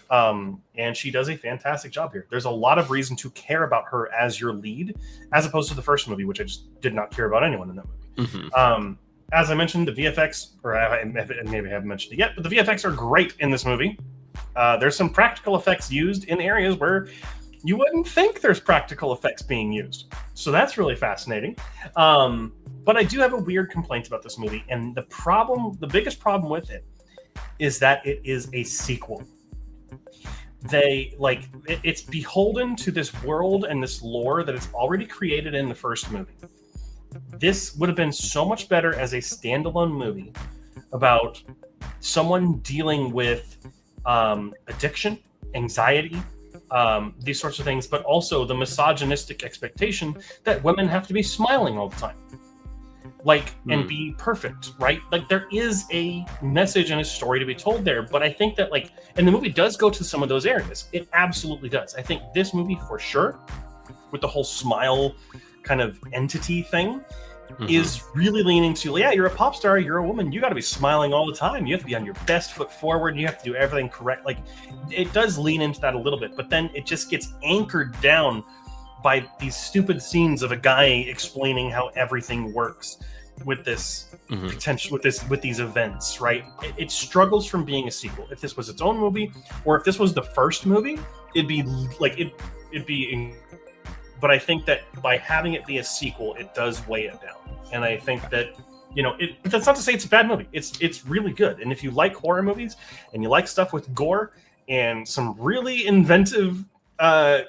And she does a fantastic job here. There's a lot of reason to care about her as your lead, as opposed to the first movie, which I just did not care about anyone in that movie. As I mentioned, the VFX, or I maybe haven't mentioned it yet, but the VFX are great in this movie. There's some practical effects used in areas where you wouldn't think there's practical effects being used. So that's really fascinating. But I do have a weird complaint about this movie, and the biggest problem with it is that it is a sequel. It's beholden to this world and this lore that it's already created in the first movie. This would have been so much better as a standalone movie about someone dealing with addiction, anxiety, these sorts of things, but also the misogynistic expectation that women have to be smiling all the time. And be perfect, right? Like, there is a message and a story to be told there, but I think that, and the movie does go to some of those areas. It absolutely does. I think this movie, for sure, with the whole smile kind of entity thing, is really leaning to, you're a pop star, you're a woman, you got to be smiling all the time. You have to be on your best foot forward. You have to do everything correct. It does lean into that a little bit, but then it just gets anchored down by these stupid scenes of a guy explaining how everything works with this potential, with these events, right? It struggles from being a sequel. If this was its own movie, or if this was the first movie, it'd be. But I think that by having it be a sequel, it does weigh it down. And I think that, that's not to say it's a bad movie. It's really good. And if you like horror movies and you like stuff with gore and some really inventive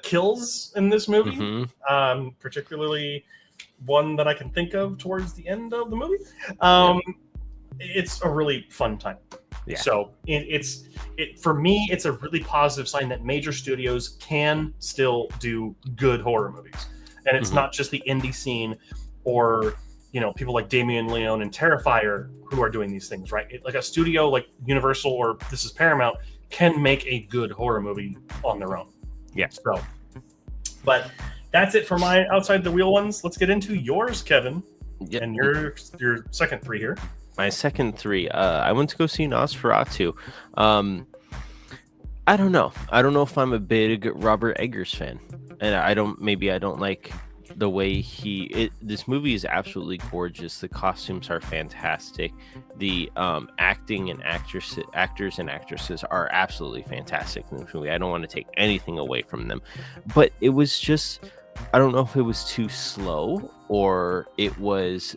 kills in this movie, particularly one that I can think of towards the end of the movie, it's a really fun time. So for me, it's a really positive sign that major studios can still do good horror movies, and it's not just the indie scene or people like Damien Leone and Terrifier who are doing these things, right? Like a studio like Universal or this is Paramount can make a good horror movie on their own. So, but that's it for my outside the wheel ones. Let's get into yours, Kevin, and your second three here. My second three. I went to go see Nosferatu. I don't know. I don't know if I'm a big Robert Eggers fan, and I don't like the way this movie is absolutely gorgeous. The costumes are fantastic. The acting and actors and actresses are absolutely fantastic in this movie. I don't want to take anything away from them, but it was just, I don't know if it was too slow or it was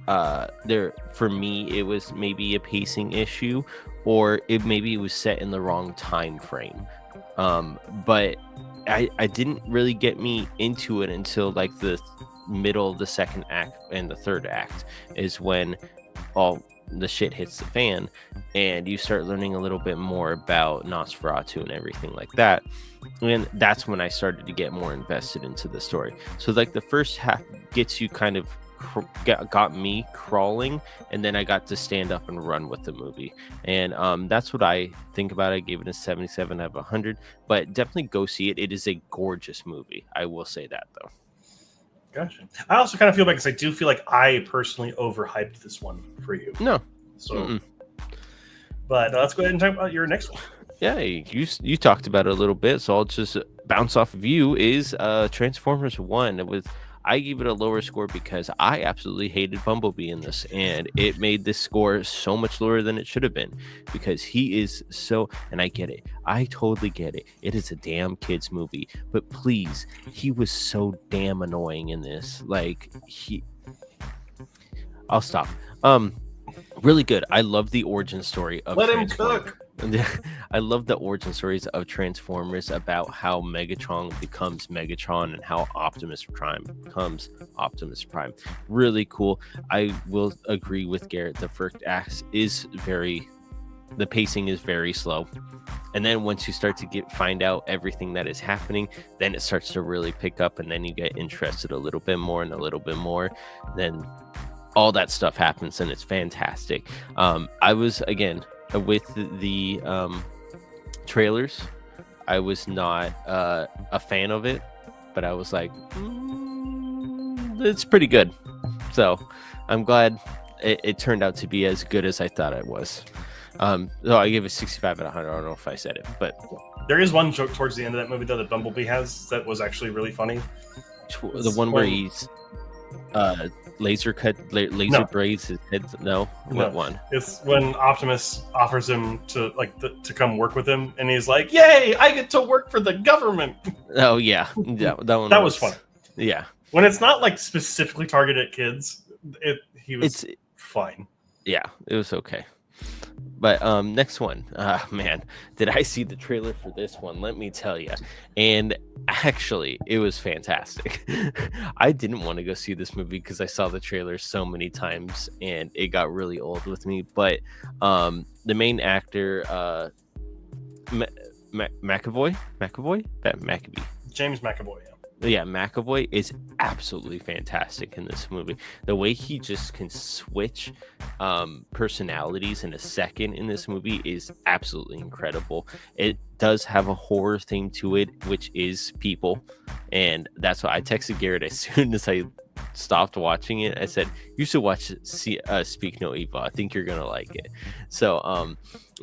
for me it was maybe a pacing issue, or maybe it was set in the wrong time frame. But I didn't really get me into it until the middle of the second act and the third act is when the shit hits the fan, and you start learning a little bit more about Nosferatu and everything like that. And that's when I started to get more invested into the story. So like the first half gets you kind of got me crawling, and then I got to stand up and run with the movie. And that's what I think about it. I gave it a 77 out of 100, but definitely go see it. It is a gorgeous movie. I will say that though. Gotcha. I also kind of feel bad because I do feel like I personally overhyped this one for you. No. So, but let's go ahead and talk about your next one. Yeah, you talked about it a little bit, so I'll just bounce off of you. Is Transformers 1 I gave it a lower score because I absolutely hated Bumblebee in this, and it made this score so much lower than it should have been because he is so, and I get it. I totally get it. It is a damn kids movie, but please, he was so damn annoying in this. Like I'll stop. Really good. I love the origin story of Let him cook. I love the origin stories of Transformers about how Megatron becomes Megatron and how Optimus Prime becomes Optimus Prime. Really cool. I will agree with Garrett. The first act is the pacing is very slow. And then once you start to find out everything that is happening, then it starts to really pick up, and then you get interested a little bit more and a little bit more. Then all that stuff happens, and it's fantastic. I was, again, with the trailers, I was not a fan of it, but I was like, it's pretty good. So I'm glad it turned out to be as good as I thought it was. So I gave it 65 out of 100. I don't know if I said it, but there is one joke towards the end of that movie though that Bumblebee has that was actually really funny. The one where he's laser braids his head. What one? It's when Optimus offers him to to come work with him, and he's like, "Yay, I get to work for the government." Oh yeah, that one. That was fun. Yeah, when it's not like specifically targeted at kids, it's fine. Yeah, it was okay. But next one, man, did I see the trailer for this one? Let me tell you. And actually, it was fantastic. I didn't want to go see this movie because I saw the trailer so many times and it got really old with me. But the main actor, McAvoy, James McAvoy. Yeah, McAvoy is absolutely fantastic in this movie. The way he just can switch personalities in a second in this movie is absolutely incredible. It does have a horror theme to it, which is people. And that's why I texted Garrett as soon as I stopped watching it. I said, you should watch Speak No Evil. I think you're going to like it. So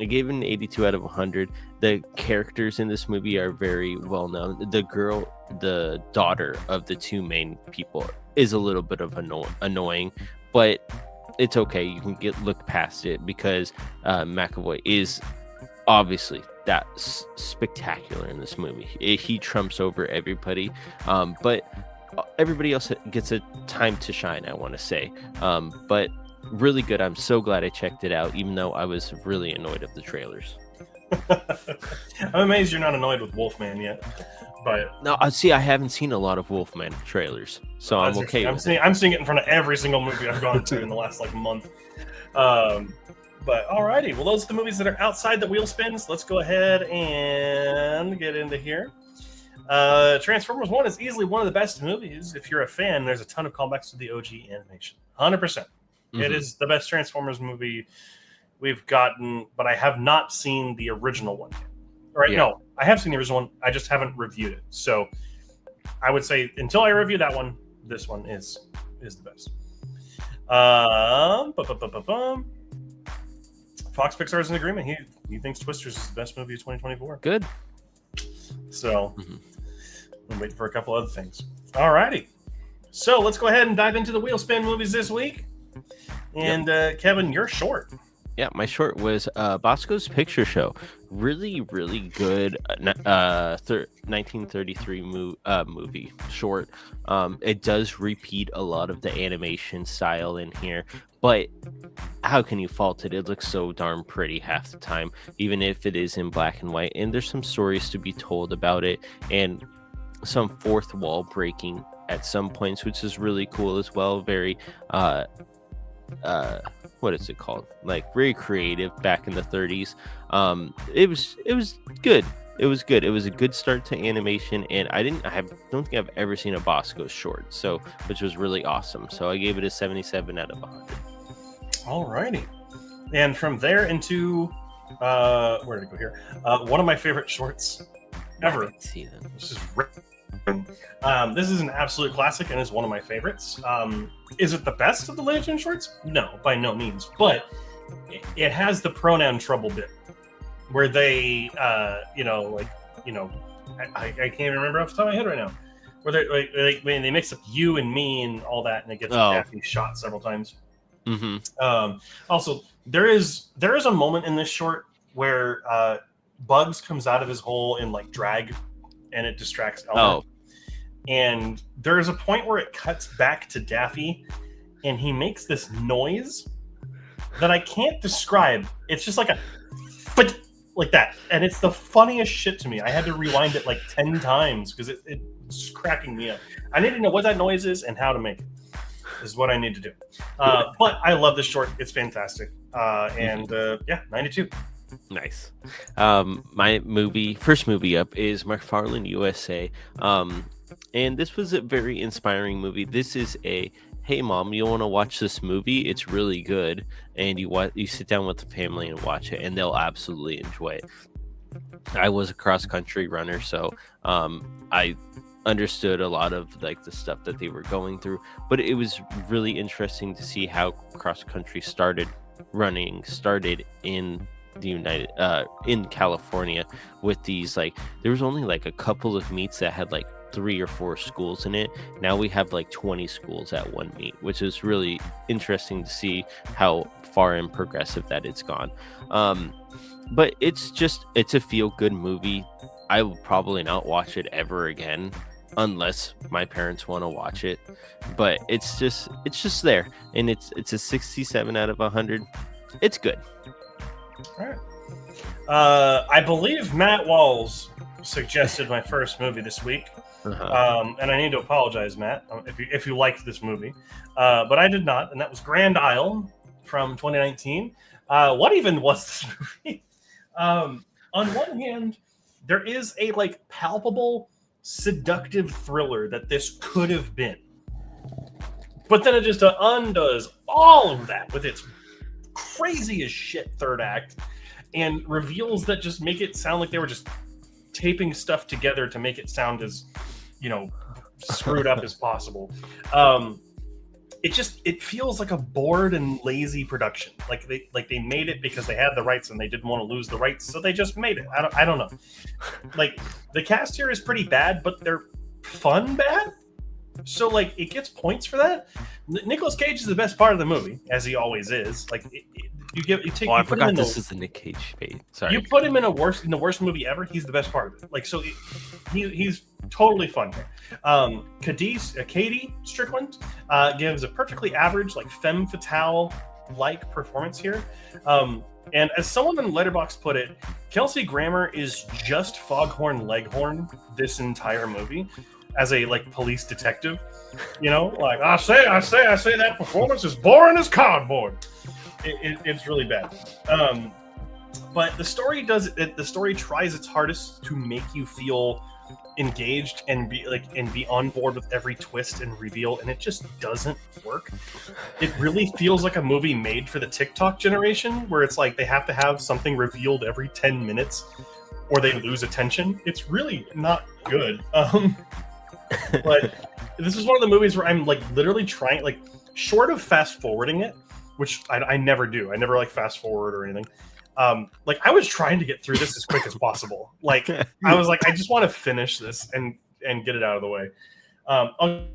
I gave it an 82 out of 100. The characters in this movie are very well known. The daughter of the two main people is a little bit of annoying, but it's okay. You can look past it because McAvoy is obviously that spectacular in this movie. He trumps over everybody, but everybody else gets a time to shine, I want to say. But really good. I'm so glad I checked it out, even though I was really annoyed at the trailers. I'm amazed you're not annoyed with Wolfman yet. But no, I haven't seen a lot of Wolfman trailers, so I'm okay. I'm seeing it in front of every single movie I've gone to in the last month. But alrighty, well, those are the movies that are outside the wheel spins. Let's go ahead and get into here. Transformers 1 is easily one of the best movies. If you're a fan, there's a ton of callbacks to the OG animation. 100%. Mm-hmm. It is the best Transformers movie we've gotten, but I have not seen the original one yet. Right? Yeah. No, I have seen the original one. I just haven't reviewed it. So I would say until I review that one, this one is the best. Fox Pixar is in agreement. He thinks Twisters is the best movie of 2024. Good. So I'm waiting for a couple other things. All righty. So let's go ahead and dive into the wheel spin movies this week. And Kevin, you're short. Yeah, my short was Bosco's Picture Show. Really, really good 1933 movie short. It does repeat a lot of the animation style in here, but how can you fault it? It looks so darn pretty half the time, even if it is in black and white. And there's some stories to be told about it, and some fourth wall breaking at some points, which is really cool as well. Very what is it called? Like very creative back in the 30s. It was good. It was good. It was a good start to animation, and don't think I've ever seen a boss go short. So, which was really awesome. So I gave it a 77 out of 100. Alrighty. And from there into where did it go here? One of my favorite shorts ever. I see them. This is an absolute classic and is one of my favorites. Is it the best of the Looney Tunes shorts? No, by no means. But it has the pronoun trouble bit where they, I can't even remember off the top of my head right now. Where they when they mix up you and me and all that, and it gets Daphne shot several times. Mm-hmm. Also, there is a moment in this short where Bugs comes out of his hole in like drag, and it distracts Elmer. And there is a point where it cuts back to Daffy, and he makes this noise that I can't describe. It's just like a like that, and it's the funniest shit to me. I had to rewind it like 10 times because it's cracking me up. I need to know what that noise is and how to make it. Is what I need to do. But I love this short. It's fantastic. 92. Nice. My first movie up is McFarlane USA. And this was a very inspiring movie. This is hey mom, you want to watch this movie? It's really good. And you sit down with the family and watch it, and they'll absolutely enjoy it. I was a cross country runner, so I understood a lot of like the stuff that they were going through, but it was really interesting to see how cross country started in the in California with these, like, there was only like a couple of meets that had like 3 or 4 schools in it. Now we have like 20 schools at one meet, which is really interesting to see how far and progressive that it's gone. But it's a feel good movie. I will probably not watch it ever again unless my parents want to watch it, but it's just there, and it's a 67 out of 100. It's good. All right. I believe Matt Walls suggested my first movie this week. And I need to apologize, Matt, if you liked this movie, but I did not, and that was Grand Isle from 2019. What even was this movie? On one hand, there is a like palpable seductive thriller that this could have been, but then it just undoes all of that with its crazy as shit third act and reveals that just make it sound like they were just taping stuff together to make it sound as screwed up as possible. It feels like a bored and lazy production. Like they made it because they had the rights and they didn't want to lose the rights, so they just made it. I don't know. Like, the cast here is pretty bad, but they're fun bad. So like it gets points for that. Nicolas Cage is the best part of the movie, as he always is. Like I forgot this is the Nick Cage phase. Sorry. You put him in the worst movie ever. He's the best part of it. Like, so he's totally fun here. Katie Strickland gives a perfectly average, like, femme fatale like performance here. And as someone in Letterboxd put it, Kelsey Grammer is just Foghorn Leghorn this entire movie as a like police detective. Like, I say that performance is boring as cardboard. It's really bad. But the story the story tries its hardest to make you feel engaged and be on board with every twist and reveal, and it just doesn't work. It really feels like a movie made for the TikTok generation, where it's like they have to have something revealed every 10 minutes or they lose attention. It's really not good. But this is one of the movies where I'm like literally trying, like, short of fast forwarding it, which I never do. I never like fast forward or anything. Like, I was trying to get through this as quick as possible. Like, I was like, I just want to finish this and get it out of the way. But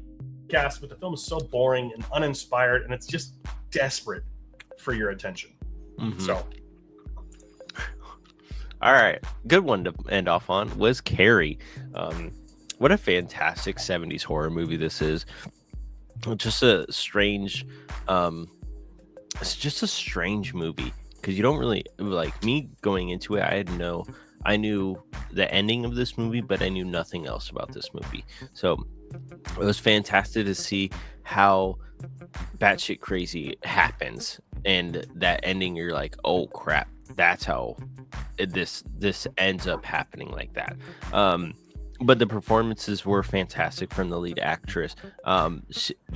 the film is so boring and uninspired, and it's just desperate for your attention. Mm-hmm. So, all right, good one to end off on was Carrie. What a fantastic 70s horror movie this is. Just a strange, it's just a strange movie, because you don't really, like, me going into it, I knew the ending of this movie, but I knew nothing else about this movie. So it was fantastic to see how batshit crazy happens, and that ending, you're like, oh crap, that's how this ends up happening like that. But the performances were fantastic from the lead actress.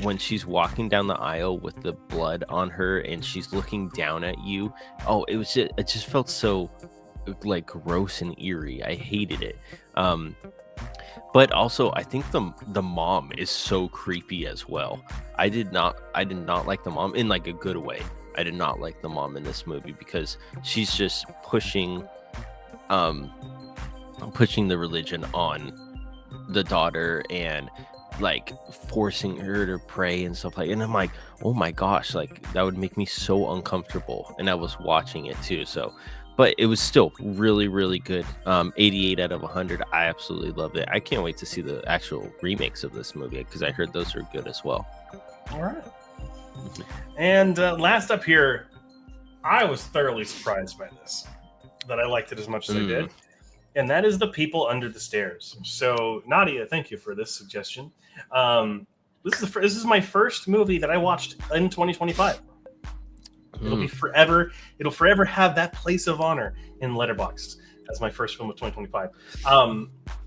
When she's walking down the aisle with the blood on her and she's looking down at you, oh, it just felt so like gross and eerie. I hated it. But also, I think the mom is so creepy as well. I did not like the mom in like a good way. I did not like the mom in this movie because she's just pushing the religion on the daughter and like forcing her to pray and stuff like. And I'm like, oh my gosh, like that would make me so uncomfortable. And I was watching it too, so. But it was still really, really good. 88 out of 100. I absolutely loved it. I can't wait to see the actual remakes of this movie because I heard those are good as well. All right. And last up here, I was thoroughly surprised by this, that I liked it as much as I did. And that is The People Under the Stairs. So, Nadia, thank you for this suggestion. This is my first movie that I watched in 2025. It'll forever have that place of honor in Letterboxd as my first film of 2025.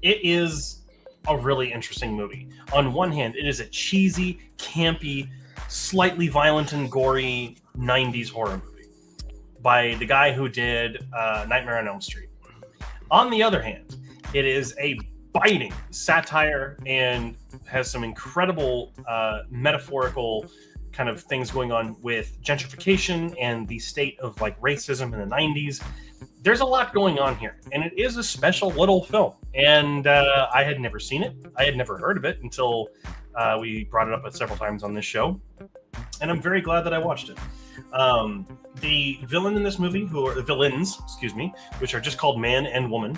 It is a really interesting movie. On one hand, it is a cheesy, campy, slightly violent and gory 90s horror movie by the guy who did Nightmare on Elm Street. On the other hand, it is a biting satire and has some incredible metaphorical kind of things going on with gentrification and the state of like racism in the 90s. There's a lot going on here, and it is a special little film. And I had never seen it. I had never heard of it until we brought it up several times on this show. And I'm very glad that I watched it. The villain in this movie, villains, which are just called man and woman,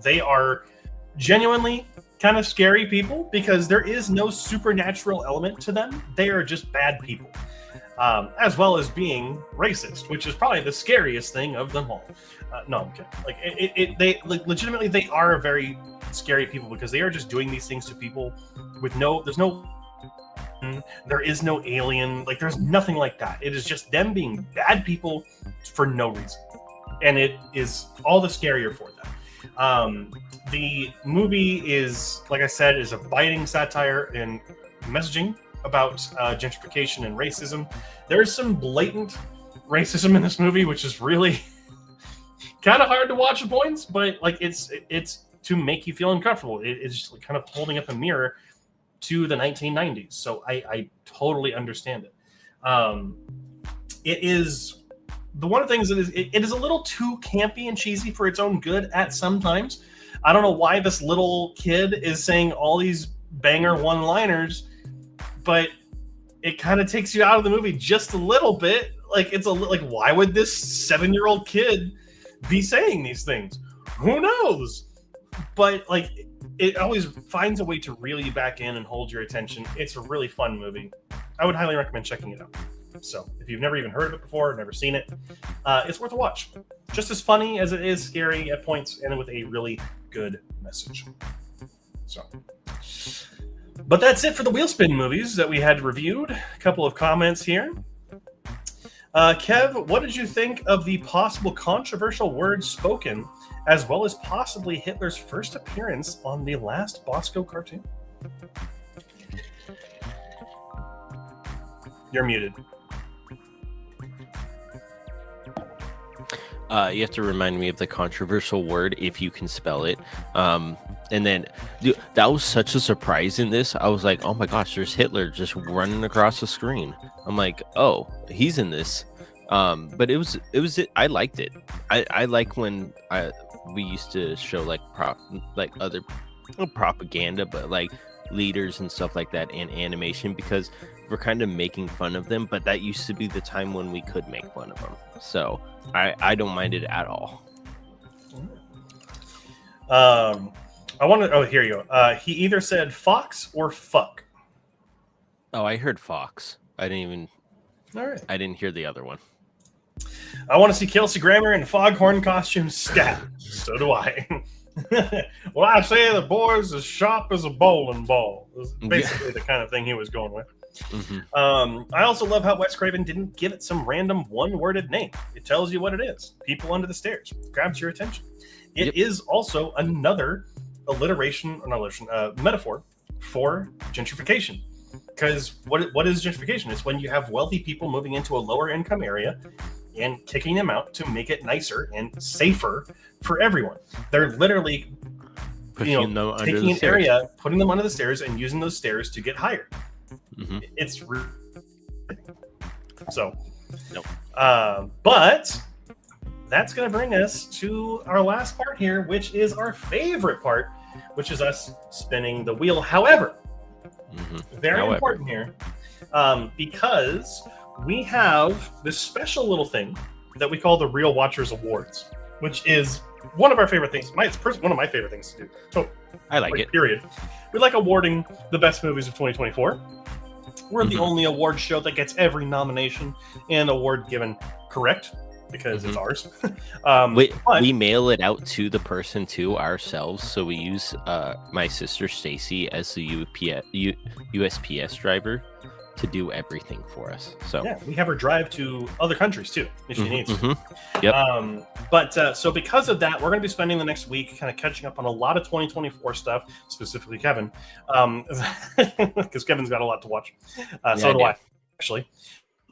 they are genuinely kind of scary people because there is no supernatural element to them. They are just bad people, as well as being racist, which is probably the scariest thing of them all. No, I'm kidding. Like they legitimately, they are very scary people because they are just doing these things to people with there is no alien, like there's nothing like that. It is just them being bad people for no reason, and it is all the scarier for them. The movie is, like I said, is a biting satire and messaging about gentrification and racism. There's some blatant racism in this movie, which is really kind of hard to watch at points, but like it's to make you feel uncomfortable. It's kind of holding up a mirror to the 1990s. So I totally understand it. It is the one of the things that it is a little too campy and cheesy for its own good at some times. I don't know why this little kid is saying all these banger one-liners, but it kind of takes you out of the movie just a little bit. Like why would this 7-year-old kid be saying these things? Who knows? But like it always finds a way to reel you back in and hold your attention. It's a really fun movie. I would highly recommend checking it out. So if you've never even heard of it before, never seen it, it's worth a watch. Just as funny as it is scary at points, and with a really good message. So, but that's it for the Wheelspin movies that we had reviewed. A couple of comments here. Kev, what did you think of the possible controversial words spoken, as well as possibly Hitler's first appearance on the last Bosco cartoon? You're muted. You have to remind me of the controversial word if you can spell it. And then, dude, that was such a surprise in this. I was like, oh my gosh, there's Hitler just running across the screen. I'm like, oh, he's in this. But I liked it. I like when we used to show like other propaganda, but like leaders and stuff like that in animation, because we're kind of making fun of them, but that used to be the time when we could make fun of them. So I don't mind it at all. Here you go. He either said fox or fuck. Oh, I heard fox. I didn't hear the other one. I want to see Kelsey Grammer in foghorn costume scat. So do I. Well, I say the boy's as sharp as a bowling ball. Was basically the kind of thing he was going with. I also love how Wes Craven didn't give it some random one-worded name. It tells you what it is. People under the stairs. Grabs your attention. It is also another metaphor for gentrification. Because what is gentrification? It's when you have wealthy people moving into a lower income area and kicking them out to make it nicer and safer for everyone. They're literally taking an area, putting them under the stairs, and using those stairs to get higher. It's so. Nope. But that's going to bring us to our last part here, which is our favorite part, which is us spinning the wheel. However, very important here, because we have this special little thing that we call the Real Watchers Awards, which is one of our favorite things. It's one of my favorite things to do. So, I like it. Period. We like awarding the best movies of 2024. We're the only award show that gets every nomination and award given correct, because it's ours. We mail it out to the person too ourselves. So we use my sister Stacy as the USPS driver to do everything for us. So yeah, we have her drive to other countries too if she needs. Yep. So because of that, we're going to be spending the next week kind of catching up on a lot of 2024 stuff, specifically Kevin, because Kevin's got a lot to watch. So do I, actually.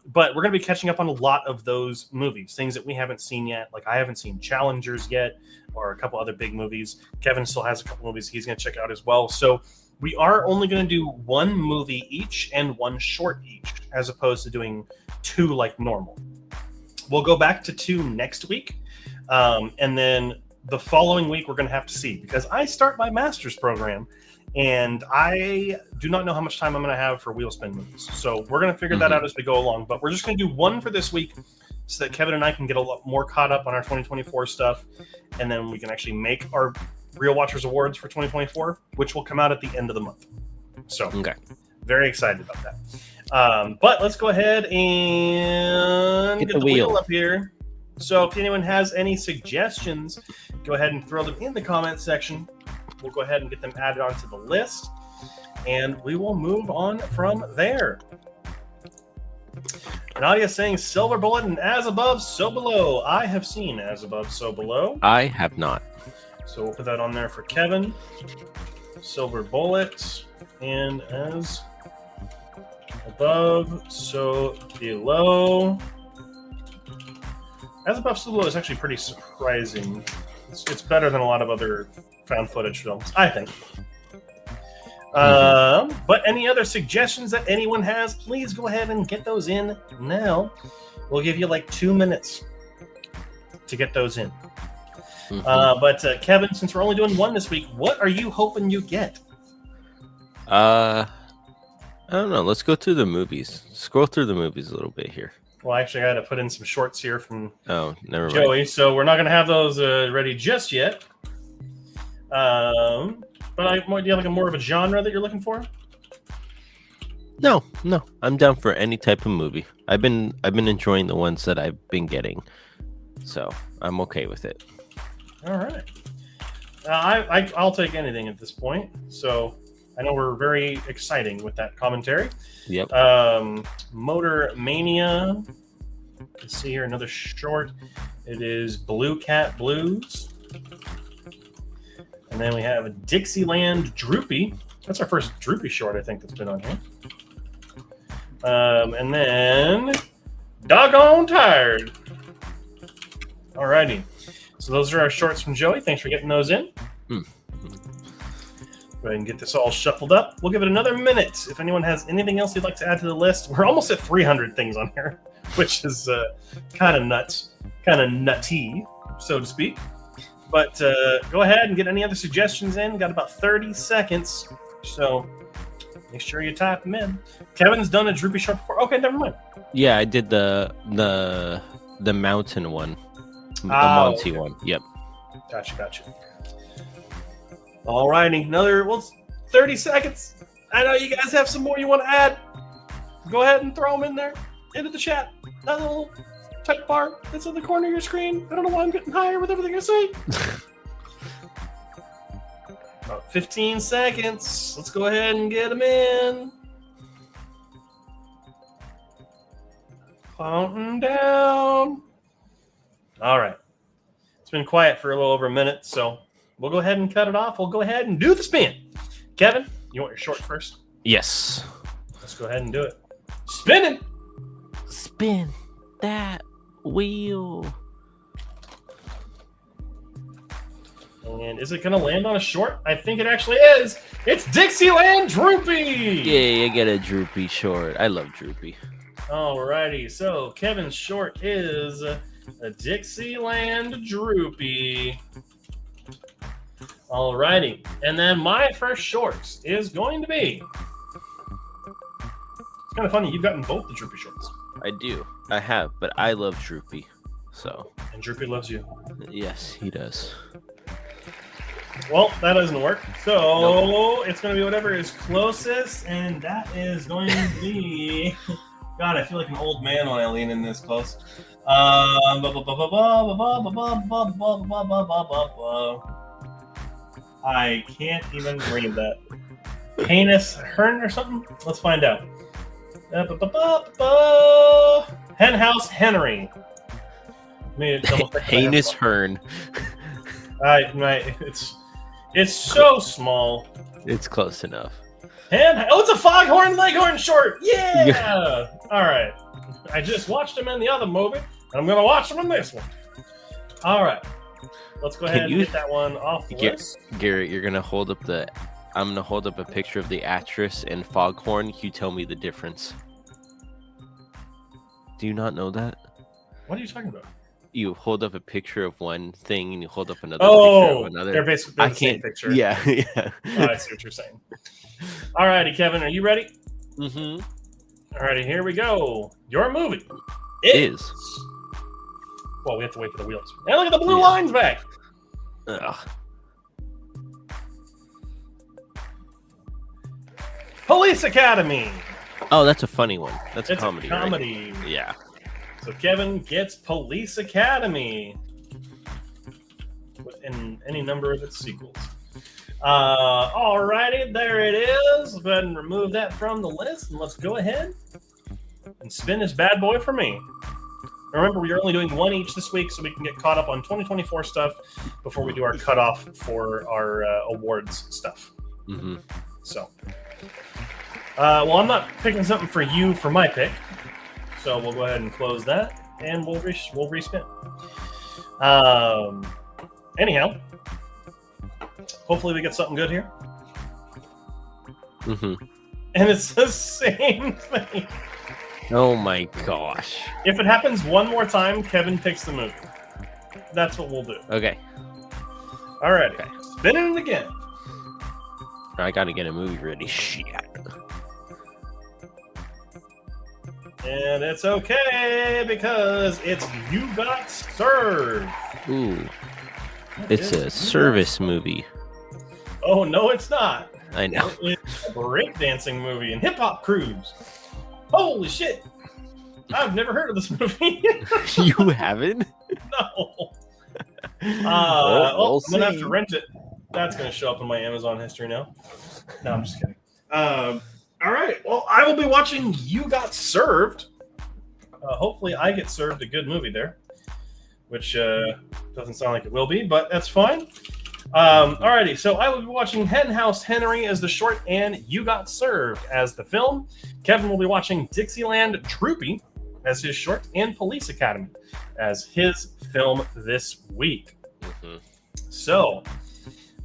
But we're going to be catching up on a lot of those movies, things that we haven't seen yet. Like I haven't seen Challengers yet, or a couple other big movies. Kevin still has a couple movies he's going to check out as well. So we are only going to do one movie each and one short each, as opposed to doing two like normal. We'll go back to two next week. And then the following week, we're going to have to see, because I start my master's program and I do not know how much time I'm going to have for wheel spin movies. So we're going to figure that out as we go along. But we're just going to do one for this week so that Kevin and I can get a lot more caught up on our 2024 stuff. And then we can actually make our Real Watchers Awards for 2024, which will come out at the end of the month. So very excited about that. But let's go ahead and get the wheel up here. So if anyone has any suggestions, go ahead and throw them in the comment section. We'll go ahead and get them added onto the list, and we will move on from there. Nadia saying Silver Bullet and As Above, So Below. I have seen As Above, So Below. I have not. So we'll put that on there for Kevin. Silver Bullet and As Above, So Below. As Above, So Below is actually pretty surprising. It's better than a lot of other found footage films, I think. But any other suggestions that anyone has, please go ahead and get those in now. We'll give you like 2 minutes to get those in. But Kevin, since we're only doing one this week, what are you hoping you get? I don't know. Let's go through the movies. Scroll through the movies a little bit here. Well, actually, I got to put in some shorts here from never Joey, mind. so we're not going to have those ready just yet. But do you have like more of a genre that you're looking for? No, I'm down for any type of movie. I've been enjoying the ones that I've been getting, so I'm okay with it. All right. I'll take anything at this point. So I know we're very exciting with that commentary. Yep. Motor Mania. Let's see here, another short. It is Blue Cat Blues. And then we have Dixieland Droopy. That's our first Droopy short, I think, that's been on here. And then Doggone Tired. Alrighty. So those are our shorts from Joey. Thanks for getting those in. Go ahead and get this all shuffled up. We'll give it another minute. If anyone has anything else you'd like to add to the list, we're almost at 300 things on here, which is kind of nuts, kind of nutty, so to speak. But go ahead and get any other suggestions in. Got about 30 seconds, so make sure you type them in. Kevin's done a Droopy short before. Okay, never mind. Yeah, I did the mountain one, the Monty one. Yep. Gotcha. All righty, another 30 seconds. I know you guys have some more you want to add. Go ahead and throw them in there into the chat. That little type bar that's in the corner of your screen. I don't know why I'm getting higher with everything I say. About 15 seconds. Let's go ahead and get them in. Counting down. All right. It's been quiet for a little over a minute, so we'll go ahead and cut it off. We'll go ahead and do the spin. Kevin, you want your short first? Yes. Let's go ahead and do it. Spinning. Spin that wheel. And is it going to land on a short? I think it actually is. It's Dixieland Droopy. Yeah, I get a Droopy short. I love Droopy. Alrighty, so Kevin's short is a Dixieland Droopy. Alrighty, and then my first short is going to be... It's kind of funny, you've gotten both the Droopy shorts. I do. I have, but I love Droopy. So. And Droopy loves you. Yes, he does. Well, that doesn't work. So It's going to be whatever is closest, and that is going to be... God, I feel like an old man when I lean in this close. I can't even read that. Heinous Hearn or something? Let's find out. Henhouse Henry. Heinous Hearn. It's so small. It's close enough. It's a Foghorn Leghorn short. Yeah. All right. I just watched him in the other movie, and I'm gonna watch him in this one. All right. Let's go ahead and get that one off the list. Garrett, you're gonna hold up I'm gonna hold up a picture of the actress and Foghorn. You tell me the difference. Do you not know that? What are you talking about? You hold up a picture of one thing and you hold up another picture of another. They're basically the same picture. Yeah. Oh, I see what you're saying. All righty, Kevin, are you ready? Mm-hmm. All righty, here we go. Your movie is. Well, we have to wait for the wheels. Hey, look at the blue lines back. Ugh. Police Academy. Oh, that's a funny one. That's a It's comedy. A comedy. Right? Yeah. So Kevin gets Police Academy in any number of its sequels. Alrighty, there it is. Let's go ahead and remove that from the list, and let's go ahead and spin this bad boy for me. Remember, we are only doing one each this week, so we can get caught up on 2024 stuff before we do our cutoff for our awards stuff. Mm-hmm. So, well, I'm not picking something for you for my pick, so we'll go ahead and close that, and we'll respin. Anyhow, hopefully we get something good here. Mm-hmm. And it's the same thing. Oh my gosh. If it happens one more time, Kevin picks the movie. That's what we'll do. Okay. All right. Okay. Spinning it again. I gotta get a movie ready. Shit. And it's okay because it's You Got Served. Ooh. It's a service movie. Oh, no, it's not. I know. It's a breakdancing movie and hip-hop cruise. Holy shit. I've never heard of this movie. You haven't? No. We'll I'm going to have to rent it. That's going to show up in my Amazon history now. No, I'm just kidding. All right. Well, I will be watching You Got Served. Hopefully I get served a good movie there, which doesn't sound like it will be, but that's fine. Alrighty, so I will be watching Henhouse Henry as the short and You Got Served as the film. Kevin will be watching Dixieland Droopy as his short and Police Academy as his film this week. Mm-hmm. So,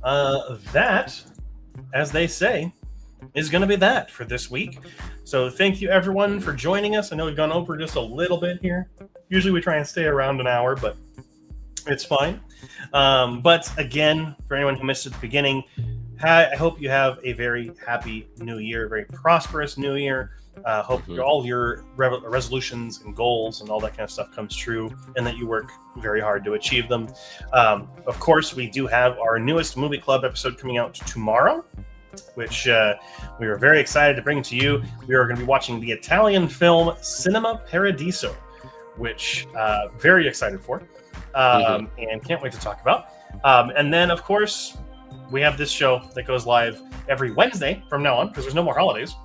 that, as they say, is going to be that for this week. So thank you, everyone, for joining us. I know we've gone over just a little bit here. Usually we try and stay around an hour, but it's fine. But again, for anyone who missed it at the beginning, I hope you have a very happy new year, a very prosperous new year. Hope all your resolutions and goals and all that kind of stuff comes true, and that you work very hard to achieve them. Of course, we do have our newest movie club episode coming out tomorrow, which we are very excited to bring to you. We are going to be watching the Italian film Cinema Paradiso, which very excited for. And can't wait to talk about. And then, of course, we have this show that goes live every Wednesday from now on, because there's no more holidays,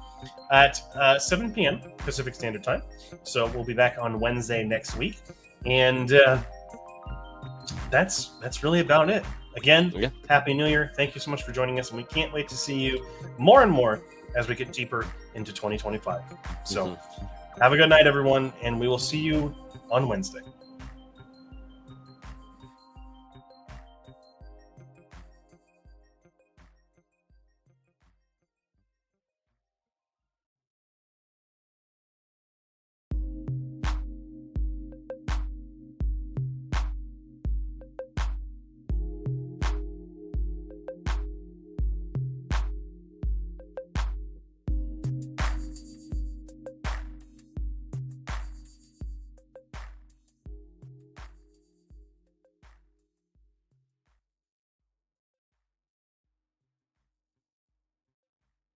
at 7 p.m. Pacific Standard Time. So we'll be back on Wednesday next week. And that's really about it. Again, Happy New Year. Thank you so much for joining us. And we can't wait to see you more and more as we get deeper into 2025. So have a good night, everyone. And we will see you on Wednesday.